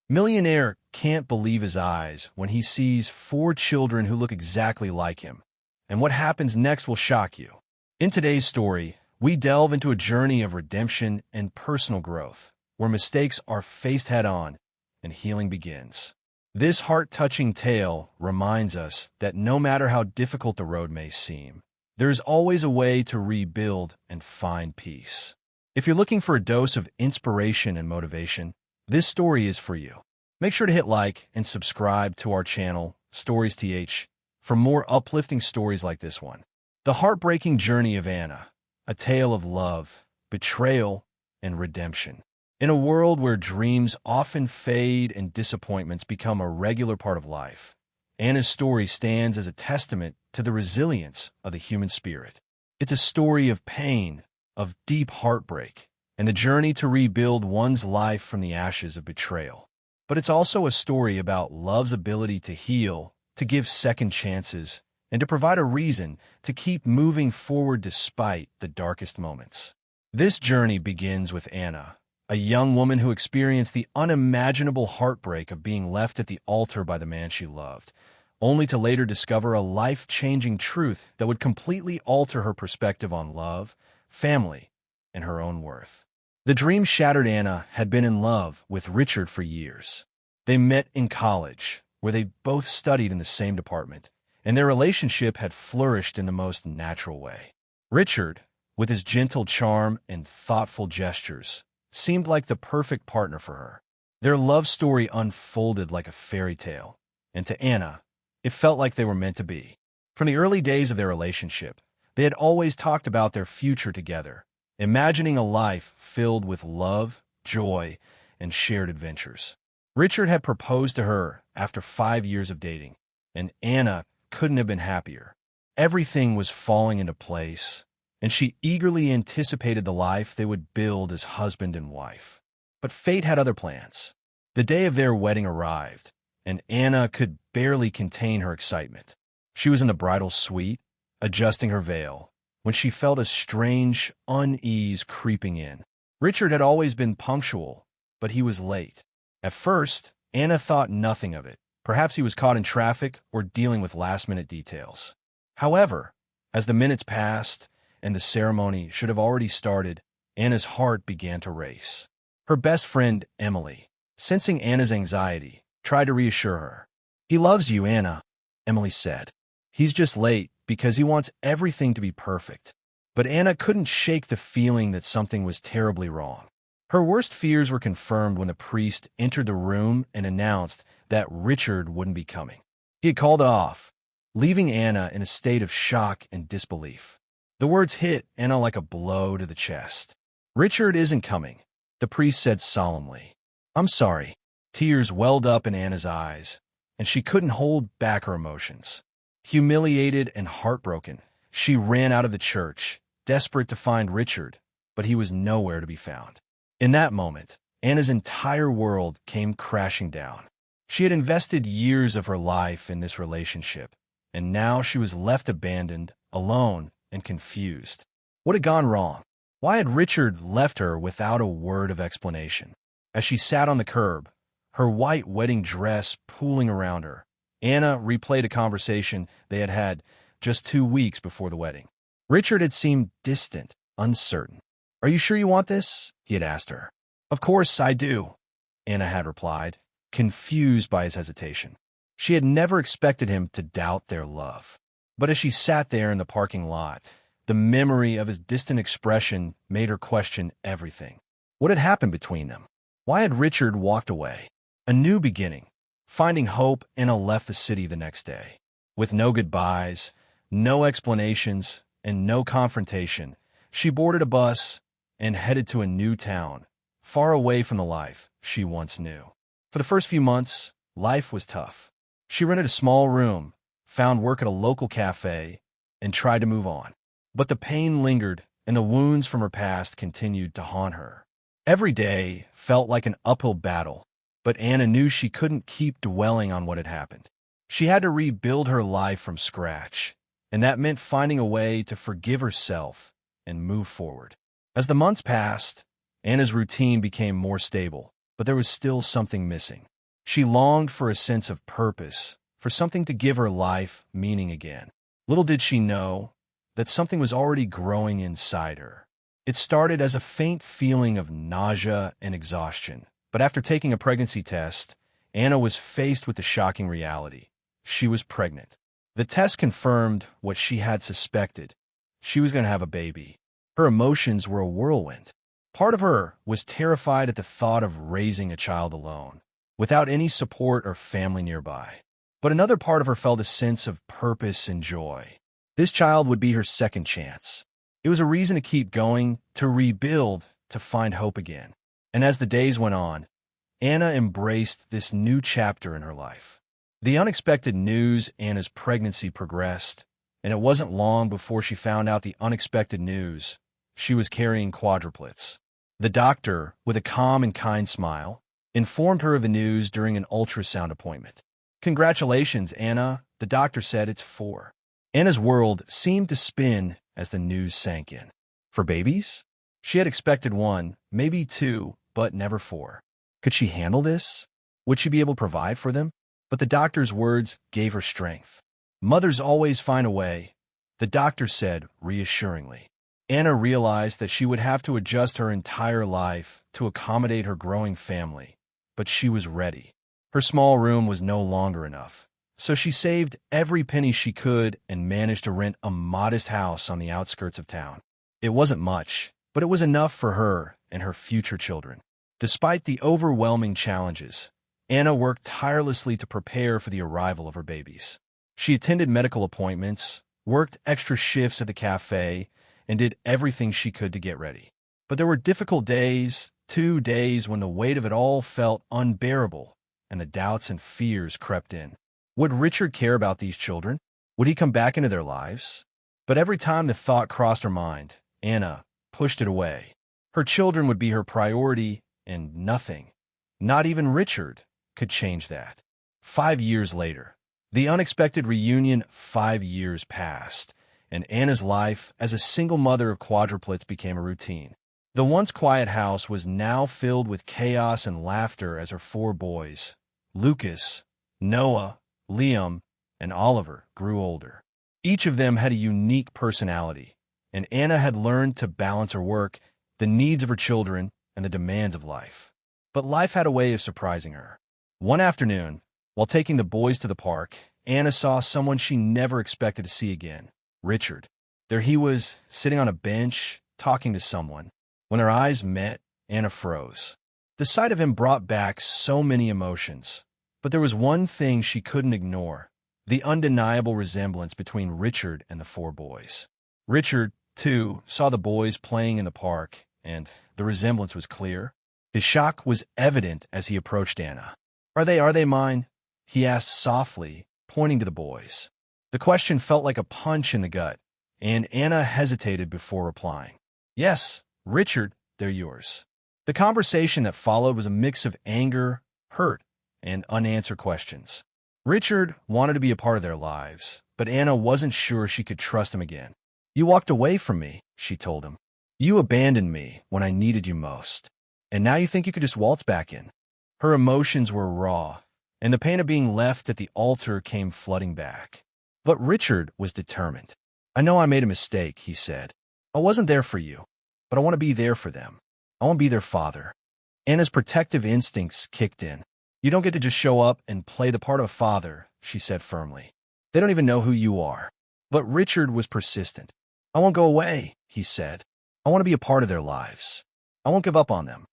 Millionaire can't believe his eyes when he sees four children who look exactly like him. And what happens next will shock you. In today's story, we delve into a journey of redemption and personal growth, where mistakes are faced head-on and healing begins. This heart-touching tale reminds us that no matter how difficult the road may seem, there is always a way to rebuild and find peace. If you're looking for a dose of inspiration and motivation, this story is for you. Make sure to hit like and subscribe to our channel, Stories TH, for more uplifting stories like this one. The heartbreaking journey of Anna, a tale of love, betrayal, and redemption. In a world where dreams often fade and disappointments become a regular part of life, Anna's story stands as a testament to the resilience of the human spirit. It's a story of pain, of deep heartbreak, and the journey to rebuild one's life from the ashes of betrayal. But it's also a story about love's ability to heal, to give second chances, and to provide a reason to keep moving forward despite the darkest moments. This journey begins with Anna, a young woman who experienced the unimaginable heartbreak of being left at the altar by the man she loved, only to later discover a life-changing truth that would completely alter her perspective on love, family, and her own worth. The dream-shattered Anna had been in love with Richard for years. They met in college, where they both studied in the same department, and their relationship had flourished in the most natural way. Richard, with his gentle charm and thoughtful gestures, seemed like the perfect partner for her. Their love story unfolded like a fairy tale, and to Anna, it felt like they were meant to be. From the early days of their relationship, they had always talked about their future together, imagining a life filled with love, joy, and shared adventures. Richard had proposed to her after 5 years of dating, and Anna couldn't have been happier. Everything was falling into place, and she eagerly anticipated the life they would build as husband and wife. But fate had other plans. The day of their wedding arrived, and Anna could barely contain her excitement. She was in the bridal suite, adjusting her veil, when she felt a strange unease creeping in. Richard had always been punctual, but he was late. At first, Anna thought nothing of it. Perhaps he was caught in traffic or dealing with last-minute details. However, as the minutes passed and the ceremony should have already started, Anna's heart began to race. Her best friend, Emily, sensing Anna's anxiety, tried to reassure her. "He loves you, Anna," Emily said. "He's just late because he wants everything to be perfect." But Anna couldn't shake the feeling that something was terribly wrong. Her worst fears were confirmed when the priest entered the room and announced that Richard wouldn't be coming. He had called off, leaving Anna in a state of shock and disbelief. The words hit Anna like a blow to the chest. "Richard isn't coming," the priest said solemnly. "I'm sorry." Tears welled up in Anna's eyes, and she couldn't hold back her emotions. Humiliated and heartbroken, she ran out of the church, desperate to find Richard, but he was nowhere to be found. In that moment, Anna's entire world came crashing down. She had invested years of her life in this relationship, and now she was left abandoned, alone, and confused. What had gone wrong? Why had Richard left her without a word of explanation? As she sat on the curb, her white wedding dress pooling around her, Anna replayed a conversation they had had just 2 weeks before the wedding. Richard had seemed distant, uncertain. "Are you sure you want this?" he had asked her. "Of course I do," Anna had replied, confused by his hesitation. She had never expected him to doubt their love. But as she sat there in the parking lot, the memory of his distant expression made her question everything. What had happened between them? Why had Richard walked away? A new beginning. Finding hope, Anna left the city the next day. With no goodbyes, no explanations, and no confrontation, she boarded a bus and headed to a new town, far away from the life she once knew. For the first few months, life was tough. She rented a small room, found work at a local cafe, and tried to move on. But the pain lingered, and the wounds from her past continued to haunt her. Every day felt like an uphill battle, but Anna knew she couldn't keep dwelling on what had happened. She had to rebuild her life from scratch, and that meant finding a way to forgive herself and move forward. As the months passed, Anna's routine became more stable, but there was still something missing. She longed for a sense of purpose, for something to give her life meaning again. Little did she know that something was already growing inside her. It started as a faint feeling of nausea and exhaustion, but after taking a pregnancy test, Anna was faced with the shocking reality. She was pregnant. The test confirmed what she had suspected. She was going to have a baby. Her emotions were a whirlwind. Part of her was terrified at the thought of raising a child alone, without any support or family nearby. But another part of her felt a sense of purpose and joy. This child would be her second chance. It was a reason to keep going, to rebuild, to find hope again. And as the days went on, Anna embraced this new chapter in her life. The unexpected news Anna's pregnancy progressed, and it wasn't long before she found out the unexpected news. She was carrying quadruplets. The doctor, with a calm and kind smile, informed her of the news during an ultrasound appointment. "Congratulations, Anna," the doctor said. "It's 4. Anna's world seemed to spin as the news sank in. For babies? She had expected 1, maybe 2, but never 4. Could she handle this? Would she be able to provide for them? But the doctor's words gave her strength. "Mothers always find a way," the doctor said reassuringly. Anna realized that she would have to adjust her entire life to accommodate her growing family, but she was ready. Her small room was no longer enough, so she saved every penny she could and managed to rent a modest house on the outskirts of town. It wasn't much, but it was enough for her and her future children. Despite the overwhelming challenges, Anna worked tirelessly to prepare for the arrival of her babies. She attended medical appointments, worked extra shifts at the cafe, and did everything she could to get ready. But there were difficult days, 2 days when the weight of it all felt unbearable, and the doubts and fears crept in. Would Richard care about these children? Would he come back into their lives? But every time the thought crossed her mind, Anna pushed it away. Her children would be her priority, and nothing, not even Richard, could change that. 5 years later, the unexpected reunion. 5 years passed, and Anna's life as a single mother of quadruplets became a routine. The once quiet house was now filled with chaos and laughter as her 4 boys, Lucas, Noah, Liam, and Oliver, grew older. Each of them had a unique personality, and Anna had learned to balance her work, the needs of her children, and the demands of life. But life had a way of surprising her. One afternoon, while taking the boys to the park, Anna saw someone she never expected to see again, Richard. There he was, sitting on a bench, talking to someone. When their eyes met, Anna froze. The sight of him brought back so many emotions. But there was one thing she couldn't ignore, the undeniable resemblance between Richard and the 4 boys. Richard, too, saw the boys playing in the park, and the resemblance was clear. His shock was evident as he approached Anna. Are they mine?" he asked softly, pointing to the boys. The question felt like a punch in the gut, and Anna hesitated before replying. "Yes, Richard, they're yours." The conversation that followed was a mix of anger, hurt, and unanswered questions. Richard wanted to be a part of their lives, but Anna wasn't sure she could trust him again. "You walked away from me," she told him. "You abandoned me when I needed you most. And now you think you could just waltz back in?" Her emotions were raw, and the pain of being left at the altar came flooding back. But Richard was determined. "I know I made a mistake," he said. "I wasn't there for you, but I want to be there for them. I want to be their father." Anna's protective instincts kicked in. "You don't get to just show up and play the part of a father," she said firmly. "They don't even know who you are." But Richard was persistent. "I won't go away," he said. "I want to be a part of their lives. I won't give up on them."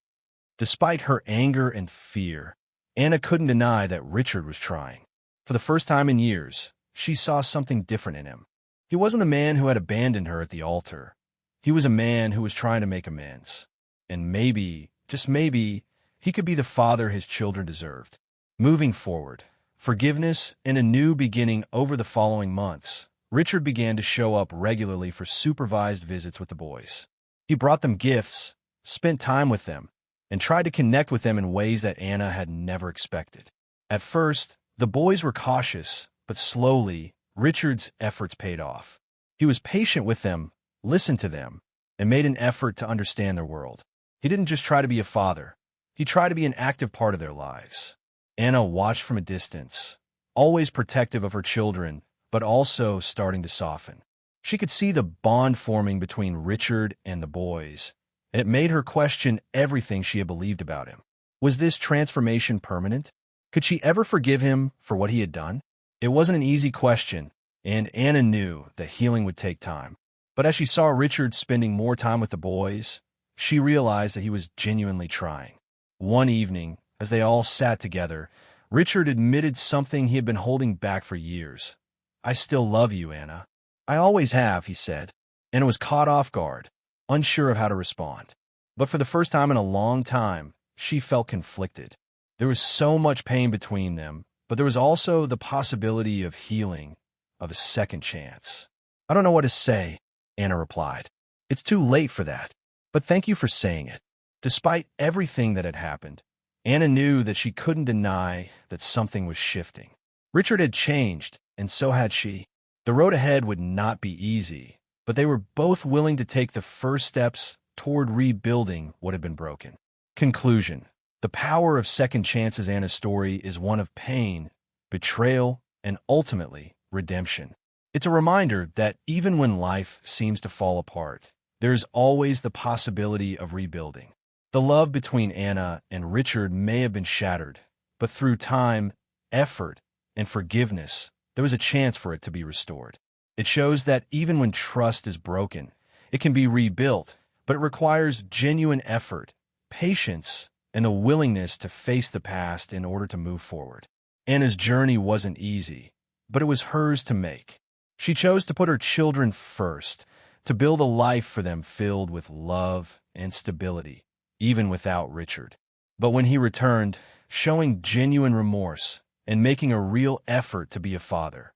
Despite her anger and fear, Anna couldn't deny that Richard was trying. For the first time in years, she saw something different in him. He wasn't the man who had abandoned her at the altar. He was a man who was trying to make amends. And maybe, just maybe, he could be the father his children deserved. Moving forward, forgiveness and a new beginning. Over the following months, Richard began to show up regularly for supervised visits with the boys. He brought them gifts, spent time with them, and tried to connect with them in ways that Anna had never expected. At first, the boys were cautious, but slowly, Richard's efforts paid off. He was patient with them, listened to them, and made an effort to understand their world. He didn't just try to be a father. He tried to be an active part of their lives. Anna watched from a distance, always protective of her children, but also starting to soften. She could see the bond forming between Richard and the boys, and it made her question everything she had believed about him. Was this transformation permanent? Could she ever forgive him for what he had done? It wasn't an easy question, and Anna knew that healing would take time. But as she saw Richard spending more time with the boys, she realized that he was genuinely trying. One evening, as they all sat together, Richard admitted something he had been holding back for years. "I still love you, Anna." "I always have," he said. Anna was caught off guard, unsure of how to respond. But for the first time in a long time, she felt conflicted. There was so much pain between them, but there was also the possibility of healing, of a second chance. "I don't know what to say," Anna replied. "It's too late for that. But thank you for saying it." Despite everything that had happened, Anna knew that she couldn't deny that something was shifting. Richard had changed, and so had she. The road ahead would not be easy, but they were both willing to take the first steps toward rebuilding what had been broken. Conclusion. The power of second chances. Anna's story is one of pain, betrayal, and ultimately, redemption. It's a reminder that even when life seems to fall apart, there's always the possibility of rebuilding. The love between Anna and Richard may have been shattered, but through time, effort, and forgiveness, there was a chance for it to be restored. It shows that even when trust is broken, it can be rebuilt, but it requires genuine effort, patience, and the willingness to face the past in order to move forward. Anna's journey wasn't easy, but it was hers to make. She chose to put her children first, to build a life for them filled with love and stability, even without Richard. But when he returned, showing genuine remorse and making a real effort to be a father,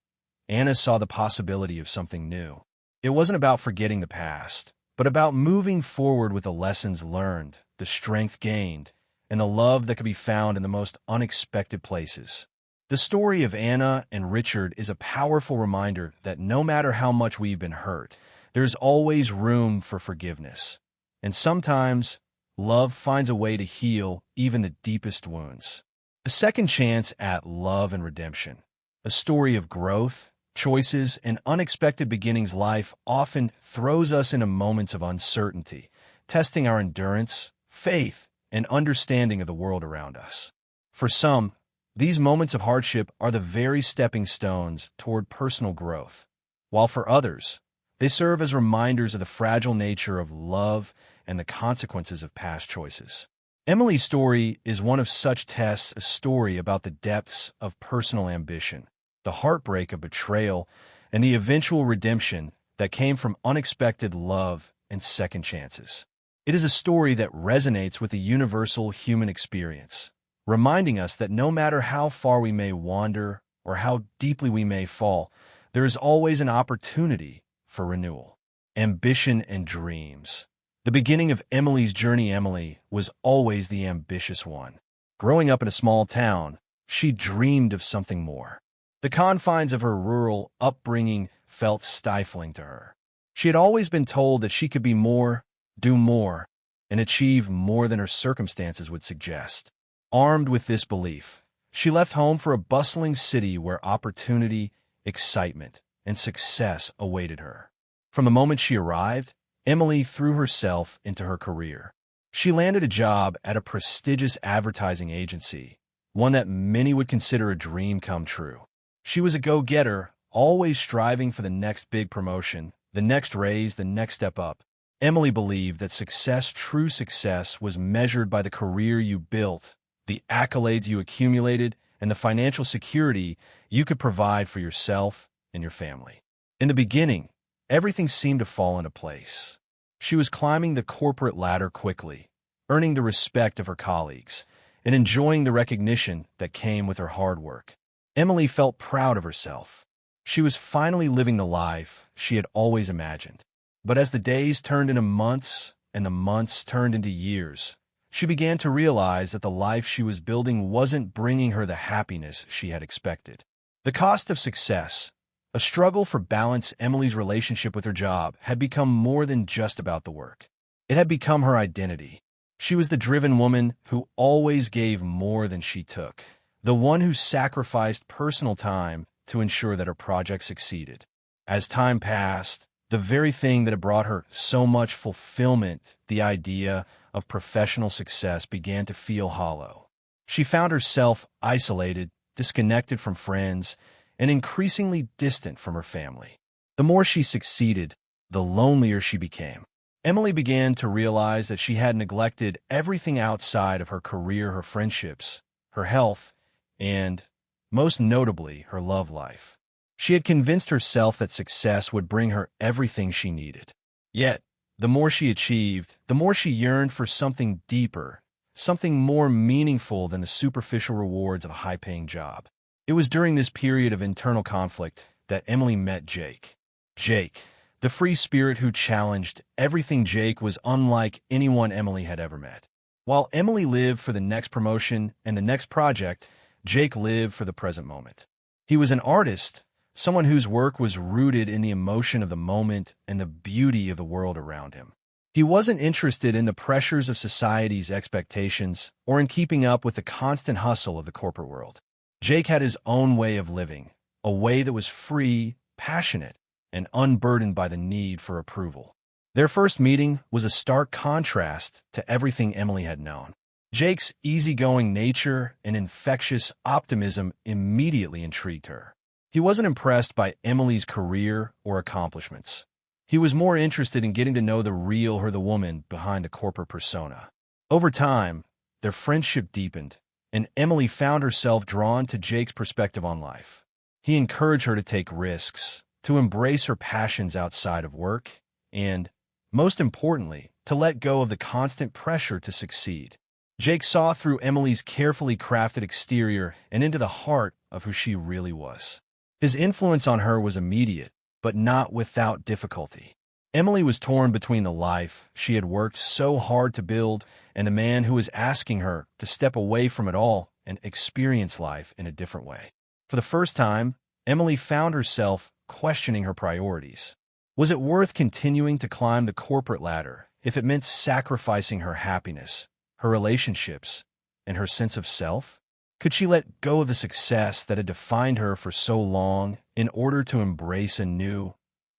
Anna saw the possibility of something new. It wasn't about forgetting the past, but about moving forward with the lessons learned, the strength gained, and the love that could be found in the most unexpected places. The story of Anna and Richard is a powerful reminder that no matter how much we've been hurt, there's always room for forgiveness. And sometimes, love finds a way to heal even the deepest wounds. A second chance at love and redemption. A story of growth, choices, and unexpected beginnings. Life often throws us into moments of uncertainty, testing our endurance, faith, and understanding of the world around us. For some, these moments of hardship are the very stepping stones toward personal growth, while for others, they serve as reminders of the fragile nature of love and the consequences of past choices. Emily's story is one of such tests, a story about the depths of personal ambition, the heartbreak of betrayal, and the eventual redemption that came from unexpected love and second chances. It is a story that resonates with the universal human experience, reminding us that no matter how far we may wander or how deeply we may fall, there is always an opportunity for renewal. Ambition and dreams. The beginning of Emily's journey. Emily was always the ambitious one. Growing up in a small town, she dreamed of something more. The confines of her rural upbringing felt stifling to her. She had always been told that she could be more, do more, and achieve more than her circumstances would suggest. Armed with this belief, she left home for a bustling city where opportunity, excitement, and success awaited her. From the moment she arrived, Emily threw herself into her career. She landed a job at a prestigious advertising agency, one that many would consider a dream come true. She was a go-getter, always striving for the next big promotion, the next raise, the next step up. Emily believed that success, true success, was measured by the career you built, the accolades you accumulated, and the financial security you could provide for yourself and your family. In the beginning, everything seemed to fall into place. She was climbing the corporate ladder quickly, earning the respect of her colleagues, and enjoying the recognition that came with her hard work. Emily felt proud of herself. She was finally living the life she had always imagined. But as the days turned into months and the months turned into years, she began to realize that the life she was building wasn't bringing her the happiness she had expected. The cost of success, a struggle for balance. Emily's relationship with her job had become more than just about the work. It had become her identity. She was the driven woman who always gave more than she took, the one who sacrificed personal time to ensure that her project succeeded. As time passed, the very thing that had brought her so much fulfillment, the idea of professional success, began to feel hollow. She found herself isolated, disconnected from friends, and increasingly distant from her family. The more she succeeded, the lonelier she became. Emily began to realize that she had neglected everything outside of her career, her friendships, her health, and, most notably, her love life. She had convinced herself that success would bring her everything she needed. Yet, the more she achieved, the more she yearned for something deeper, something more meaningful than the superficial rewards of a high-paying job. It was during this period of internal conflict that Emily met Jake. Jake, the free spirit who challenged everything. Jake was unlike anyone Emily had ever met. While Emily lived for the next promotion and the next project, Jake lived for the present moment. He was an artist, someone whose work was rooted in the emotion of the moment and the beauty of the world around him. He wasn't interested in the pressures of society's expectations or in keeping up with the constant hustle of the corporate world. Jake had his own way of living, a way that was free, passionate, and unburdened by the need for approval. Their first meeting was a stark contrast to everything Emily had known. Jake's easygoing nature and infectious optimism immediately intrigued her. He wasn't impressed by Emily's career or accomplishments. He was more interested in getting to know the real her, the woman behind the corporate persona. Over time, their friendship deepened, and Emily found herself drawn to Jake's perspective on life. He encouraged her to take risks, to embrace her passions outside of work, and, most importantly, to let go of the constant pressure to succeed. Jake saw through Emily's carefully crafted exterior and into the heart of who she really was. His influence on her was immediate, but not without difficulty. Emily was torn between the life she had worked so hard to build and the man who was asking her to step away from it all and experience life in a different way. For the first time, Emily found herself questioning her priorities. Was it worth continuing to climb the corporate ladder if it meant sacrificing her happiness, her relationships, and her sense of self? Could she let go of the success that had defined her for so long in order to embrace a new,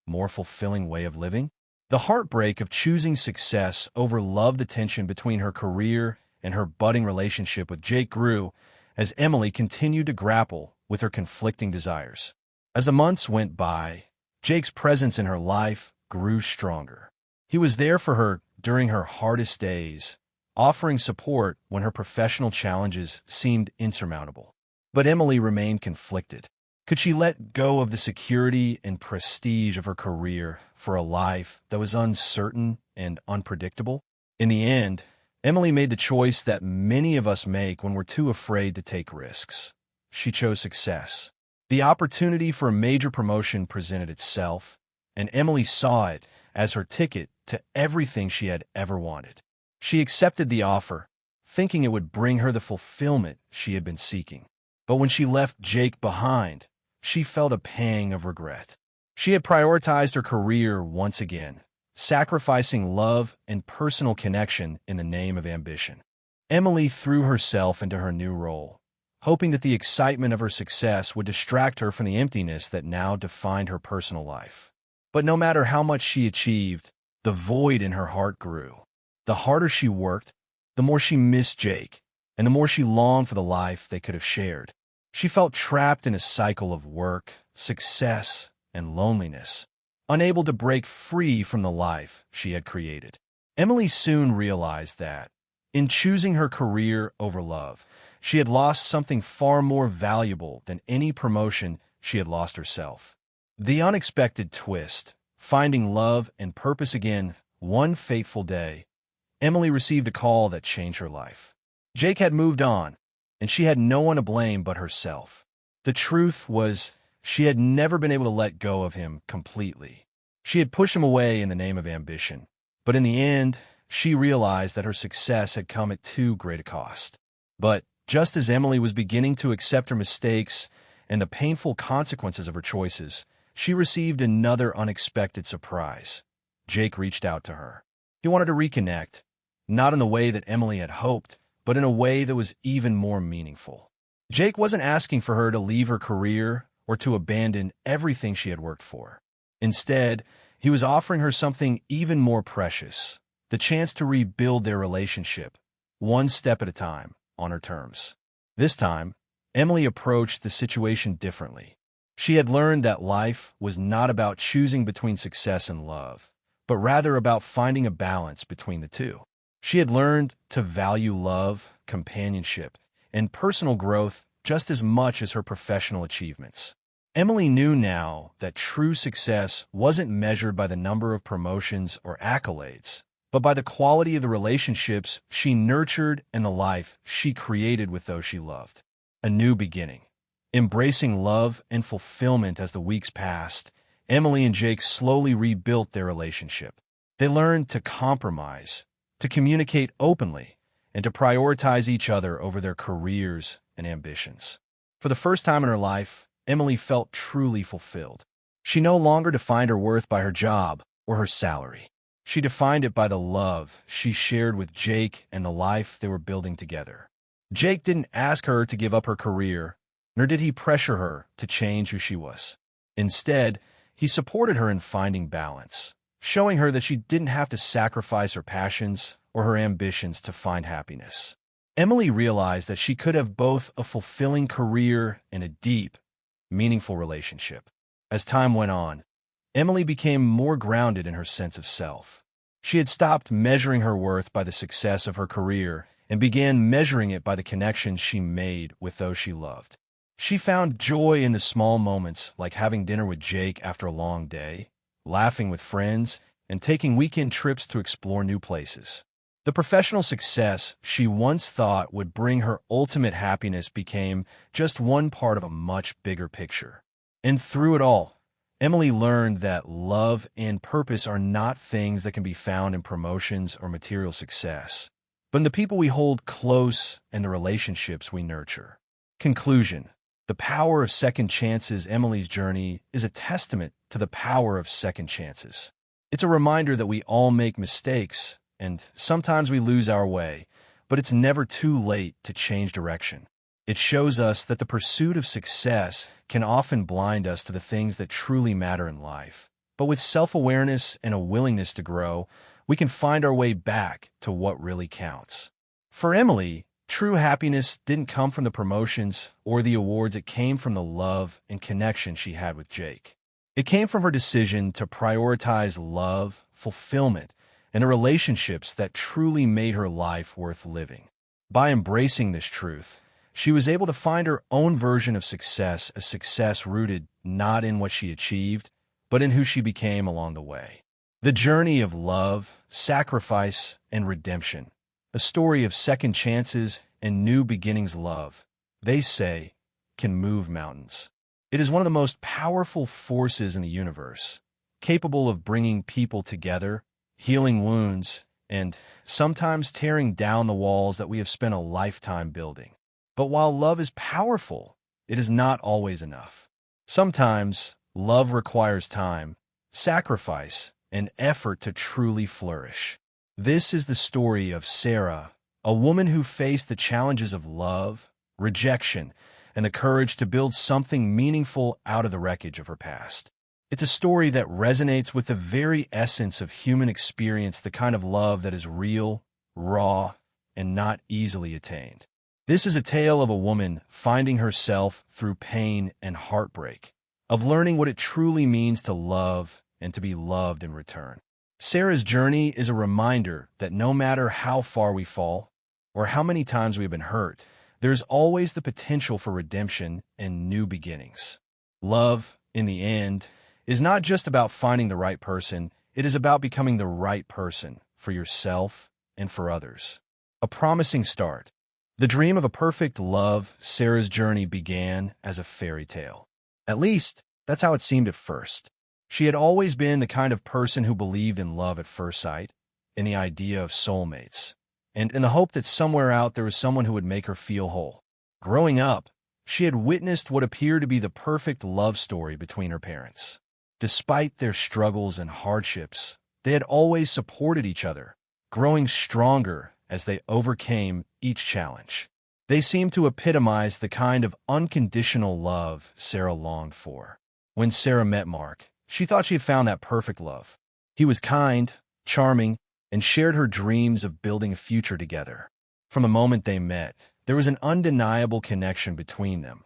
more fulfilling way of living? The heartbreak of choosing success over love, the tension between her career and her budding relationship with Jake grew as Emily continued to grapple with her conflicting desires. As the months went by, Jake's presence in her life grew stronger. He was there for her during her hardest days, offering support when her professional challenges seemed insurmountable. But Emily remained conflicted. Could she let go of the security and prestige of her career for a life that was uncertain and unpredictable? In the end, Emily made the choice that many of us make when we're too afraid to take risks. She chose success. The opportunity for a major promotion presented itself, and Emily saw it as her ticket to everything she had ever wanted. She accepted the offer, thinking it would bring her the fulfillment she had been seeking. But when she left Jake behind, she felt a pang of regret. She had prioritized her career once again, sacrificing love and personal connection in the name of ambition. Emily threw herself into her new role, hoping that the excitement of her success would distract her from the emptiness that now defined her personal life. But no matter how much she achieved, the void in her heart grew. The harder she worked, the more she missed Jake, and the more she longed for the life they could have shared. She felt trapped in a cycle of work, success, and loneliness, unable to break free from the life she had created. Emily soon realized that, in choosing her career over love, she had lost something far more valuable than any promotion she had lost herself. The unexpected twist, finding love and purpose again one fateful day, Emily received a call that changed her life. Jake had moved on, and she had no one to blame but herself. The truth was, she had never been able to let go of him completely. She had pushed him away in the name of ambition, but in the end, she realized that her success had come at too great a cost. But just as Emily was beginning to accept her mistakes and the painful consequences of her choices, she received another unexpected surprise. Jake reached out to her. He wanted to reconnect, not in the way that Emily had hoped, but in a way that was even more meaningful. Jake wasn't asking for her to leave her career or to abandon everything she had worked for. Instead, he was offering her something even more precious, the chance to rebuild their relationship, one step at a time, on her terms. This time, Emily approached the situation differently. She had learned that life was not about choosing between success and love, but rather about finding a balance between the two. She had learned to value love, companionship, and personal growth just as much as her professional achievements. Emily knew now that true success wasn't measured by the number of promotions or accolades, but by the quality of the relationships she nurtured and the life she created with those she loved. A new beginning. Embracing love and fulfillment as the weeks passed, Emily and Jake slowly rebuilt their relationship. They learned to compromise, to communicate openly, and to prioritize each other over their careers and ambitions. For the first time in her life, Emily felt truly fulfilled. She no longer defined her worth by her job or her salary. She defined it by the love she shared with Jake and the life they were building together. Jake didn't ask her to give up her career, nor did he pressure her to change who she was. Instead, he supported her in finding balance, showing her that she didn't have to sacrifice her passions or her ambitions to find happiness. Emily realized that she could have both a fulfilling career and a deep, meaningful relationship. As time went on, Emily became more grounded in her sense of self. She had stopped measuring her worth by the success of her career and began measuring it by the connections she made with those she loved. She found joy in the small moments, like having dinner with Jake after a long day, laughing with friends, and taking weekend trips to explore new places. The professional success she once thought would bring her ultimate happiness became just one part of a much bigger picture. And through it all, Emily learned that love and purpose are not things that can be found in promotions or material success, but in the people we hold close and the relationships we nurture. Conclusion. The power of second chances. Emily's journey is a testament to the power of second chances. It's a reminder that we all make mistakes, and sometimes we lose our way, but it's never too late to change direction. It shows us that the pursuit of success can often blind us to the things that truly matter in life. But with self-awareness and a willingness to grow, we can find our way back to what really counts. For Emily, true happiness didn't come from the promotions or the awards. It came from the love and connection she had with Jake. It came from her decision to prioritize love, fulfillment, and the relationships that truly made her life worth living. By embracing this truth, she was able to find her own version of success, a success rooted not in what she achieved, but in who she became along the way. The journey of love, sacrifice, and redemption, a story of second chances and new beginnings. Love, they say, can move mountains. It is one of the most powerful forces in the universe, capable of bringing people together, healing wounds, and sometimes tearing down the walls that we have spent a lifetime building. But while love is powerful, it is not always enough. Sometimes, love requires time, sacrifice, and effort to truly flourish. This is the story of Sarah, a woman who faced the challenges of love, rejection, and the courage to build something meaningful out of the wreckage of her past. It's a story that resonates with the very essence of human experience, the kind of love that is real, raw, and not easily attained. This is a tale of a woman finding herself through pain and heartbreak, of learning what it truly means to love and to be loved in return. Sarah's journey is a reminder that no matter how far we fall or how many times we've been hurt, there's always the potential for redemption and new beginnings. Love, in the end, is not just about finding the right person, it is about becoming the right person for yourself and for others. A promising start. The dream of a perfect love. Sarah's journey began as a fairy tale. At least, that's how it seemed at first. She had always been the kind of person who believed in love at first sight, in the idea of soulmates, and in the hope that somewhere out there was someone who would make her feel whole. Growing up, she had witnessed what appeared to be the perfect love story between her parents. Despite their struggles and hardships, they had always supported each other, growing stronger as they overcame each challenge. They seemed to epitomize the kind of unconditional love Sarah longed for. When Sarah met Mark, she thought she had found that perfect love. He was kind, charming, and shared her dreams of building a future together. From the moment they met, there was an undeniable connection between them,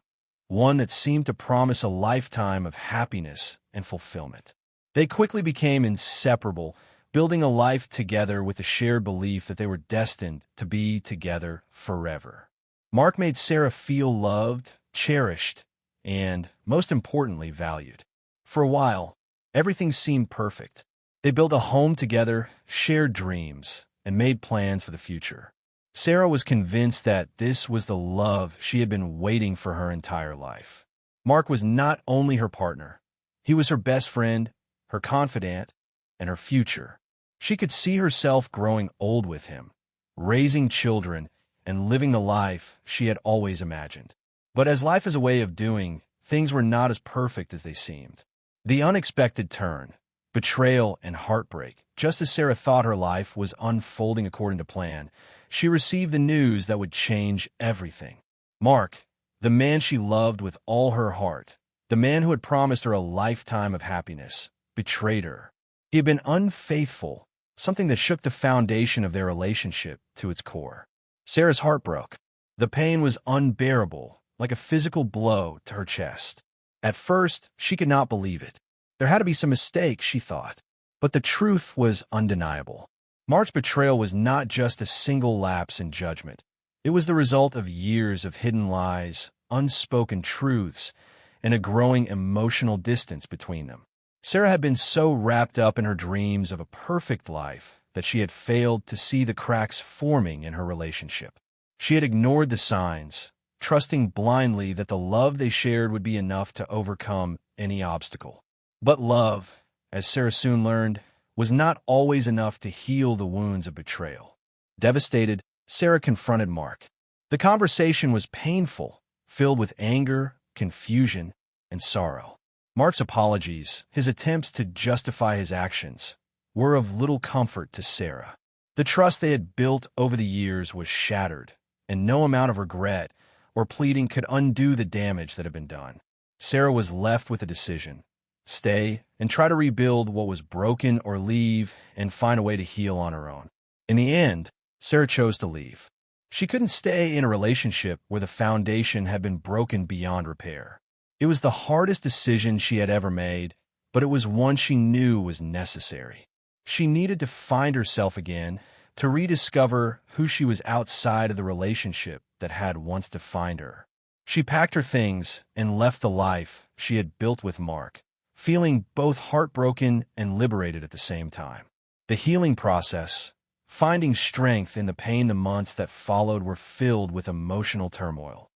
one that seemed to promise a lifetime of happiness and fulfillment. They quickly became inseparable, building a life together with the shared belief that they were destined to be together forever. Mark made Sarah feel loved, cherished, and, most importantly, valued. For a while, everything seemed perfect. They built a home together, shared dreams, and made plans for the future. Sarah was convinced that this was the love she had been waiting for her entire life. Mark was not only her partner, he was her best friend, her confidant, and her future. She could see herself growing old with him, raising children, and living the life she had always imagined. But as life is a way of doing, things were not as perfect as they seemed. The unexpected turn, betrayal, and heartbreak, just as Sarah thought her life was unfolding according to plan, she received the news that would change everything. Mark, the man she loved with all her heart, the man who had promised her a lifetime of happiness, betrayed her. He had been unfaithful, something that shook the foundation of their relationship to its core. Sarah's heart broke. The pain was unbearable, like a physical blow to her chest. At first, she could not believe it. There had to be some mistake, she thought. But the truth was undeniable. Mark's betrayal was not just a single lapse in judgment. It was the result of years of hidden lies, unspoken truths, and a growing emotional distance between them. Sarah had been so wrapped up in her dreams of a perfect life that she had failed to see the cracks forming in her relationship. She had ignored the signs, trusting blindly that the love they shared would be enough to overcome any obstacle. But love, as Sarah soon learned, was not always enough to heal the wounds of betrayal. Devastated, Sarah confronted Mark. The conversation was painful, filled with anger, confusion, and sorrow. Mark's apologies, his attempts to justify his actions, were of little comfort to Sarah. The trust they had built over the years was shattered, and no amount of regret or pleading could undo the damage that had been done. Sarah was left with a decision: stay and try to rebuild what was broken, or leave and find a way to heal on her own. In the end, Sarah chose to leave. She couldn't stay in a relationship where the foundation had been broken beyond repair. It was the hardest decision she had ever made, but it was one she knew was necessary. She needed to find herself again, to rediscover who she was outside of the relationship that had once defined her. She packed her things and left the life she had built with Mark, feeling both heartbroken and liberated at the same time. The healing process, finding strength in the pain the months that followed, were filled with emotional turmoil.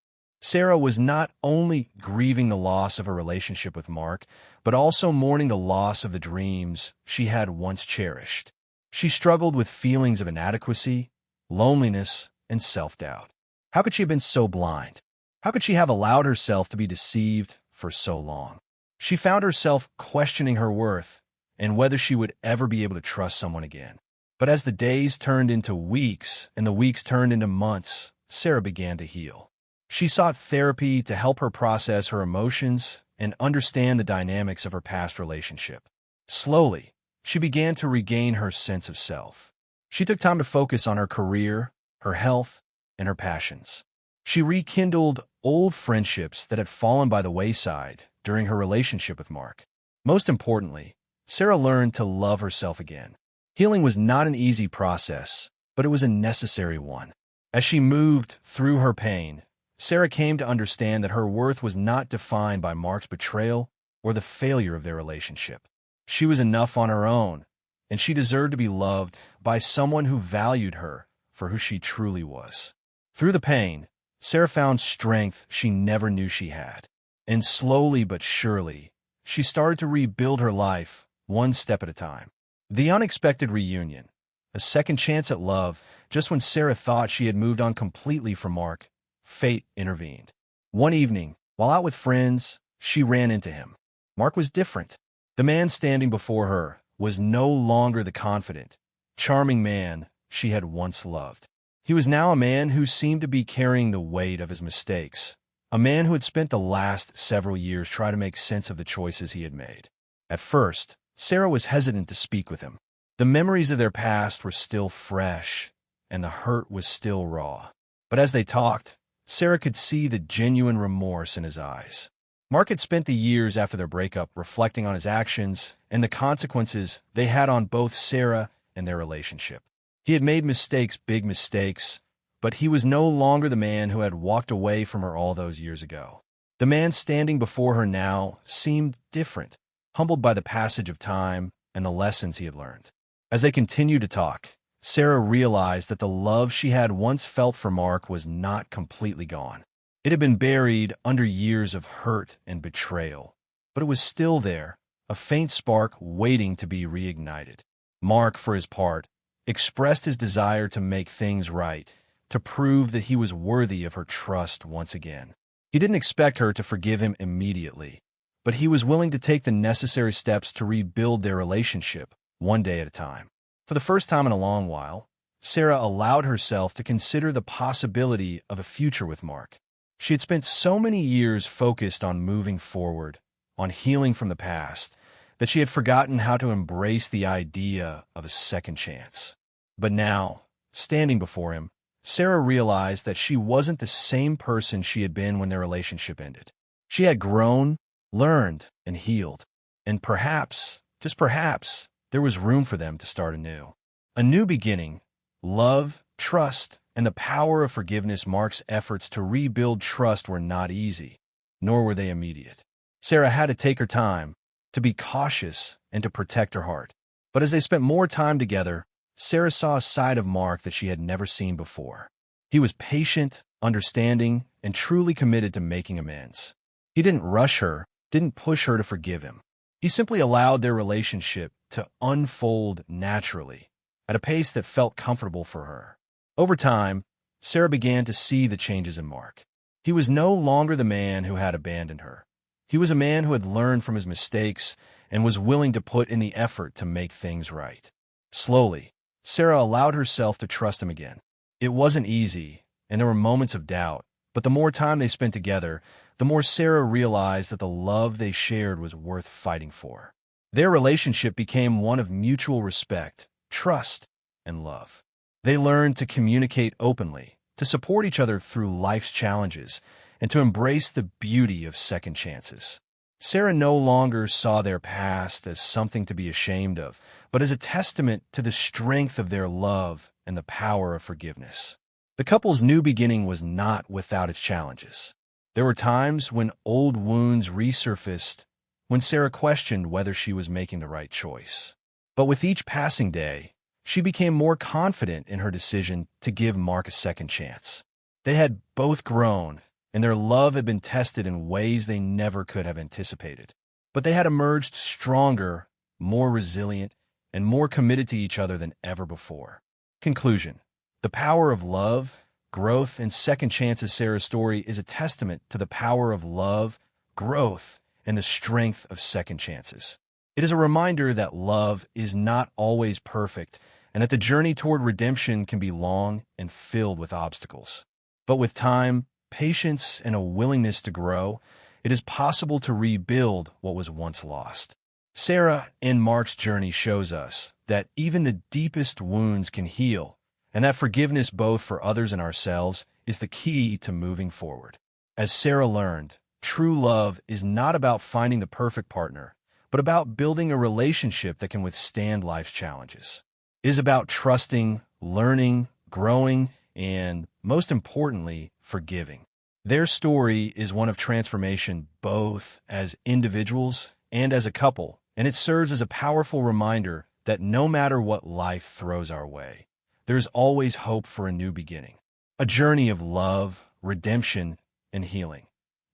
Sarah was not only grieving the loss of her relationship with Mark, but also mourning the loss of the dreams she had once cherished. She struggled with feelings of inadequacy, loneliness, and self-doubt. How could she have been so blind? How could she have allowed herself to be deceived for so long? She found herself questioning her worth and whether she would ever be able to trust someone again. But as the days turned into weeks and the weeks turned into months, Sarah began to heal. She sought therapy to help her process her emotions and understand the dynamics of her past relationship. Slowly, she began to regain her sense of self. She took time to focus on her career, her health, and her passions. She rekindled old friendships that had fallen by the wayside during her relationship with Mark. Most importantly, Sarah learned to love herself again. Healing was not an easy process, but it was a necessary one. As she moved through her pain, Sarah came to understand that her worth was not defined by Mark's betrayal or the failure of their relationship. She was enough on her own, and she deserved to be loved by someone who valued her for who she truly was. Through the pain, Sarah found strength she never knew she had. And slowly but surely, she started to rebuild her life, one step at a time. The unexpected reunion, a second chance at love, just when Sarah thought she had moved on completely from Mark, fate intervened. One evening, while out with friends, she ran into him. Mark was different. The man standing before her was no longer the confident, charming man she had once loved. He was now a man who seemed to be carrying the weight of his mistakes, a man who had spent the last several years trying to make sense of the choices he had made. At first, Sarah was hesitant to speak with him. The memories of their past were still fresh, and the hurt was still raw. But as they talked, Sarah could see the genuine remorse in his eyes. Mark had spent the years after their breakup reflecting on his actions and the consequences they had on both Sarah and their relationship. He had made mistakes, big mistakes, but he was no longer the man who had walked away from her all those years ago. The man standing before her now seemed different, humbled by the passage of time and the lessons he had learned. As they continued to talk, Sarah realized that the love she had once felt for Mark was not completely gone. It had been buried under years of hurt and betrayal, but it was still there, a faint spark waiting to be reignited. Mark, for his part, expressed his desire to make things right, to prove that he was worthy of her trust once again. He didn't expect her to forgive him immediately, but he was willing to take the necessary steps to rebuild their relationship, one day at a time. For the first time in a long while, Sarah allowed herself to consider the possibility of a future with Mark. She had spent so many years focused on moving forward, on healing from the past, that she had forgotten how to embrace the idea of a second chance. But now, standing before him, Sarah realized that she wasn't the same person she had been when their relationship ended. She had grown, learned, and healed. And perhaps, just perhaps, there was room for them to start anew. A new beginning, love, trust, and the power of forgiveness. Mark's efforts to rebuild trust were not easy, nor were they immediate. Sarah had to take her time, to be cautious, and to protect her heart. But as they spent more time together, Sarah saw a side of Mark that she had never seen before. He was patient, understanding, and truly committed to making amends. He didn't rush her, didn't push her to forgive him. He simply allowed their relationship to unfold naturally, at a pace that felt comfortable for her. Over time, Sarah began to see the changes in Mark. He was no longer the man who had abandoned her. He was a man who had learned from his mistakes and was willing to put in the effort to make things right. Slowly, Sarah allowed herself to trust him again. It wasn't easy, and there were moments of doubt, but the more time they spent together, the more Sarah realized that the love they shared was worth fighting for. Their relationship became one of mutual respect, trust, and love. They learned to communicate openly, to support each other through life's challenges, and to embrace the beauty of second chances. Sarah no longer saw their past as something to be ashamed of, but as a testament to the strength of their love and the power of forgiveness. The couple's new beginning was not without its challenges. There were times when old wounds resurfaced, when Sarah questioned whether she was making the right choice. But with each passing day, she became more confident in her decision to give Mark a second chance. They had both grown, and their love had been tested in ways they never could have anticipated. But they had emerged stronger, more resilient, and more committed to each other than ever before. Conclusion: the power of love, growth, and second chances. Sarah's story is a testament to the power of love, growth, and the strength of second chances. It is a reminder that love is not always perfect, and that the journey toward redemption can be long and filled with obstacles. But with time, patience, and a willingness to grow, it is possible to rebuild what was once lost. Sarah and Mark's journey shows us that even the deepest wounds can heal, and that forgiveness both for others and ourselves is the key to moving forward. As Sarah learned, true love is not about finding the perfect partner, but about building a relationship that can withstand life's challenges. It is about trusting, learning, growing, and, most importantly, forgiving. Their story is one of transformation both as individuals and as a couple, and it serves as a powerful reminder that no matter what life throws our way, there is always hope for a new beginning, a journey of love, redemption, and healing.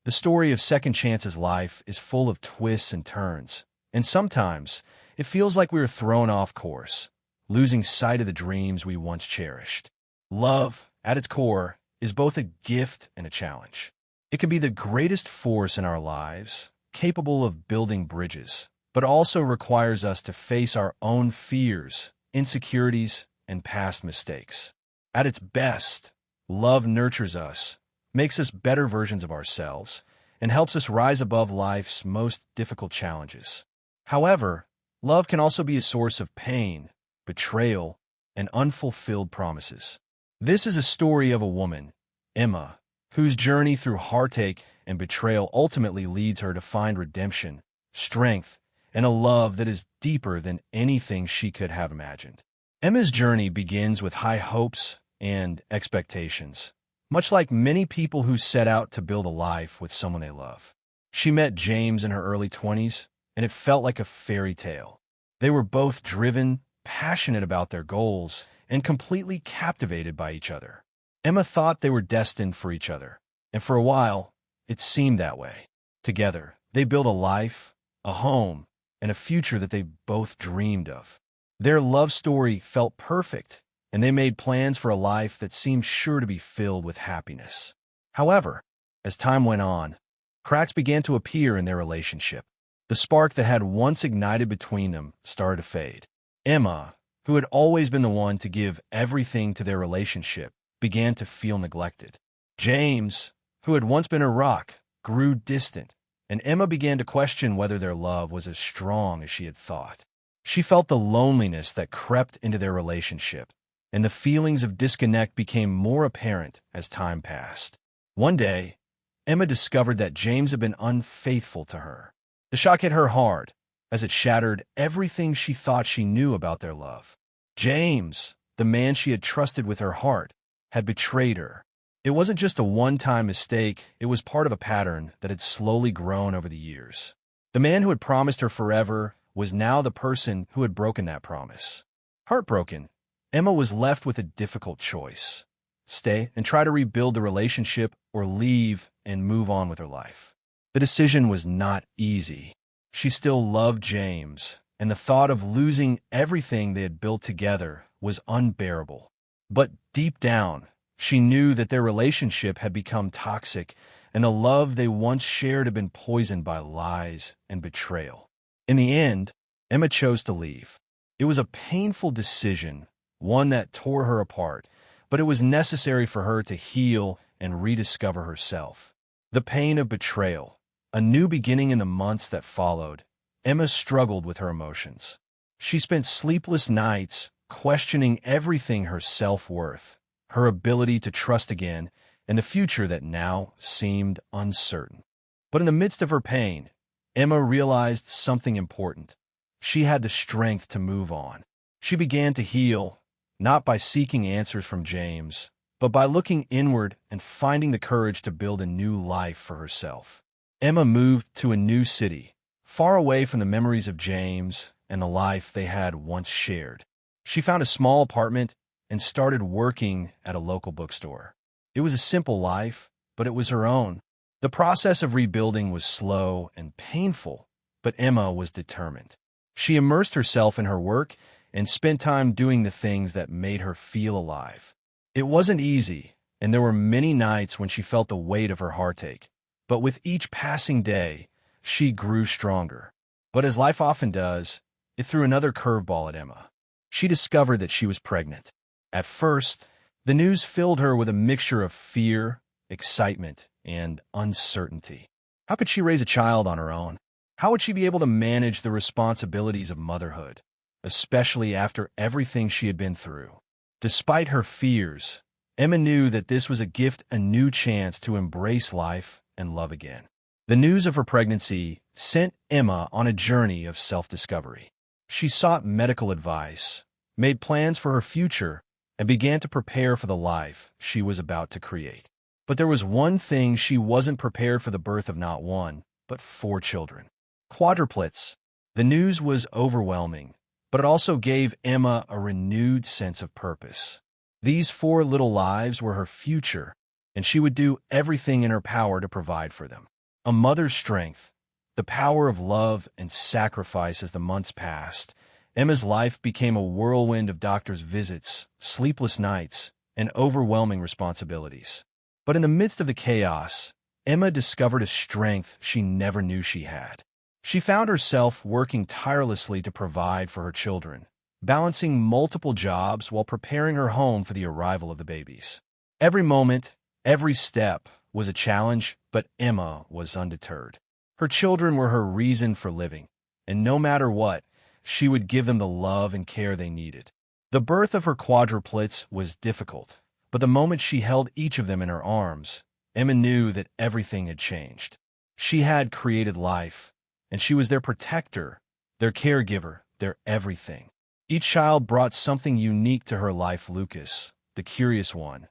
The story of Second Chance's life is full of twists and turns, and sometimes it feels like we are thrown off course, losing sight of the dreams we once cherished. Love, at its core, is both a gift and a challenge. It can be the greatest force in our lives, capable of building bridges, but also requires us to face our own fears, insecurities, and past mistakes. At its best, love nurtures us, makes us better versions of ourselves, and helps us rise above life's most difficult challenges. However, love can also be a source of pain, betrayal, and unfulfilled promises. This is a story of a woman, Emma, whose journey through heartache and betrayal ultimately leads her to find redemption, strength, and a love that is deeper than anything she could have imagined. Emma's journey begins with high hopes and expectations, much like many people who set out to build a life with someone they love. She met James in her early 20s, and it felt like a fairy tale. They were both driven, passionate about their goals, and completely captivated by each other. Emma thought they were destined for each other, and for a while, it seemed that way. Together, they built a life, a home, and a future that they both dreamed of. Their love story felt perfect, and they made plans for a life that seemed sure to be filled with happiness. However, as time went on, cracks began to appear in their relationship. The spark that had once ignited between them started to fade. Emma, who had always been the one to give everything to their relationship, began to feel neglected. James, who had once been her rock, grew distant, and Emma began to question whether their love was as strong as she had thought. She felt the loneliness that crept into their relationship, and the feelings of disconnect became more apparent as time passed. One day, Emma discovered that James had been unfaithful to her. The shock hit her hard, as it shattered everything she thought she knew about their love. James, the man she had trusted with her heart, had betrayed her. It wasn't just a one-time mistake, it was part of a pattern that had slowly grown over the years. The man who had promised her forever was now the person who had broken that promise. Heartbroken, Emma was left with a difficult choice: stay and try to rebuild the relationship, or leave and move on with her life. The decision was not easy. She still loved James, and the thought of losing everything they had built together was unbearable. But deep down, she knew that their relationship had become toxic, and the love they once shared had been poisoned by lies and betrayal. In the end, Emma chose to leave. It was a painful decision, one that tore her apart, but it was necessary for her to heal and rediscover herself. The pain of betrayal, a new beginning in the months that followed, Emma struggled with her emotions. She spent sleepless nights questioning everything: her self-worth, her ability to trust again, and the future that now seemed uncertain. But in the midst of her pain, Emma realized something important. She had the strength to move on. She began to heal, not by seeking answers from James, but by looking inward and finding the courage to build a new life for herself. Emma moved to a new city, far away from the memories of James and the life they had once shared. She found a small apartment and started working at a local bookstore. It was a simple life, but it was her own. The process of rebuilding was slow and painful, but Emma was determined. She immersed herself in her work and spent time doing the things that made her feel alive. It wasn't easy, and there were many nights when she felt the weight of her heartache. But with each passing day, she grew stronger. But as life often does, it threw another curveball at Emma. She discovered that she was pregnant. At first, the news filled her with a mixture of fear, excitement, and uncertainty. How could she raise a child on her own? How would she be able to manage the responsibilities of motherhood, especially after everything she had been through? Despite her fears, Emma knew that this was a gift, a new chance to embrace life and love again. The news of her pregnancy sent Emma on a journey of self-discovery. She sought medical advice, made plans for her future, and began to prepare for the life she was about to create. But there was one thing: she wasn't prepared for the birth of not one, but 4 children. Quadruplets. The news was overwhelming, but it also gave Emma a renewed sense of purpose. These 4 little lives were her future, and she would do everything in her power to provide for them. A mother's strength, the power of love and sacrifice. As the months passed, Emma's life became a whirlwind of doctor's visits, sleepless nights, and overwhelming responsibilities. But in the midst of the chaos, Emma discovered a strength she never knew she had. She found herself working tirelessly to provide for her children, balancing multiple jobs while preparing her home for the arrival of the babies. Every moment, every step was a challenge, but Emma was undeterred. Her children were her reason for living, and no matter what, she would give them the love and care they needed. The birth of her quadruplets was difficult, but the moment she held each of them in her arms, Emma knew that everything had changed. She had created life, and she was their protector, their caregiver, their everything. Each child brought something unique to her life: Lucas, the curious one;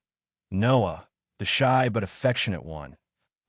Noah, the shy but affectionate one;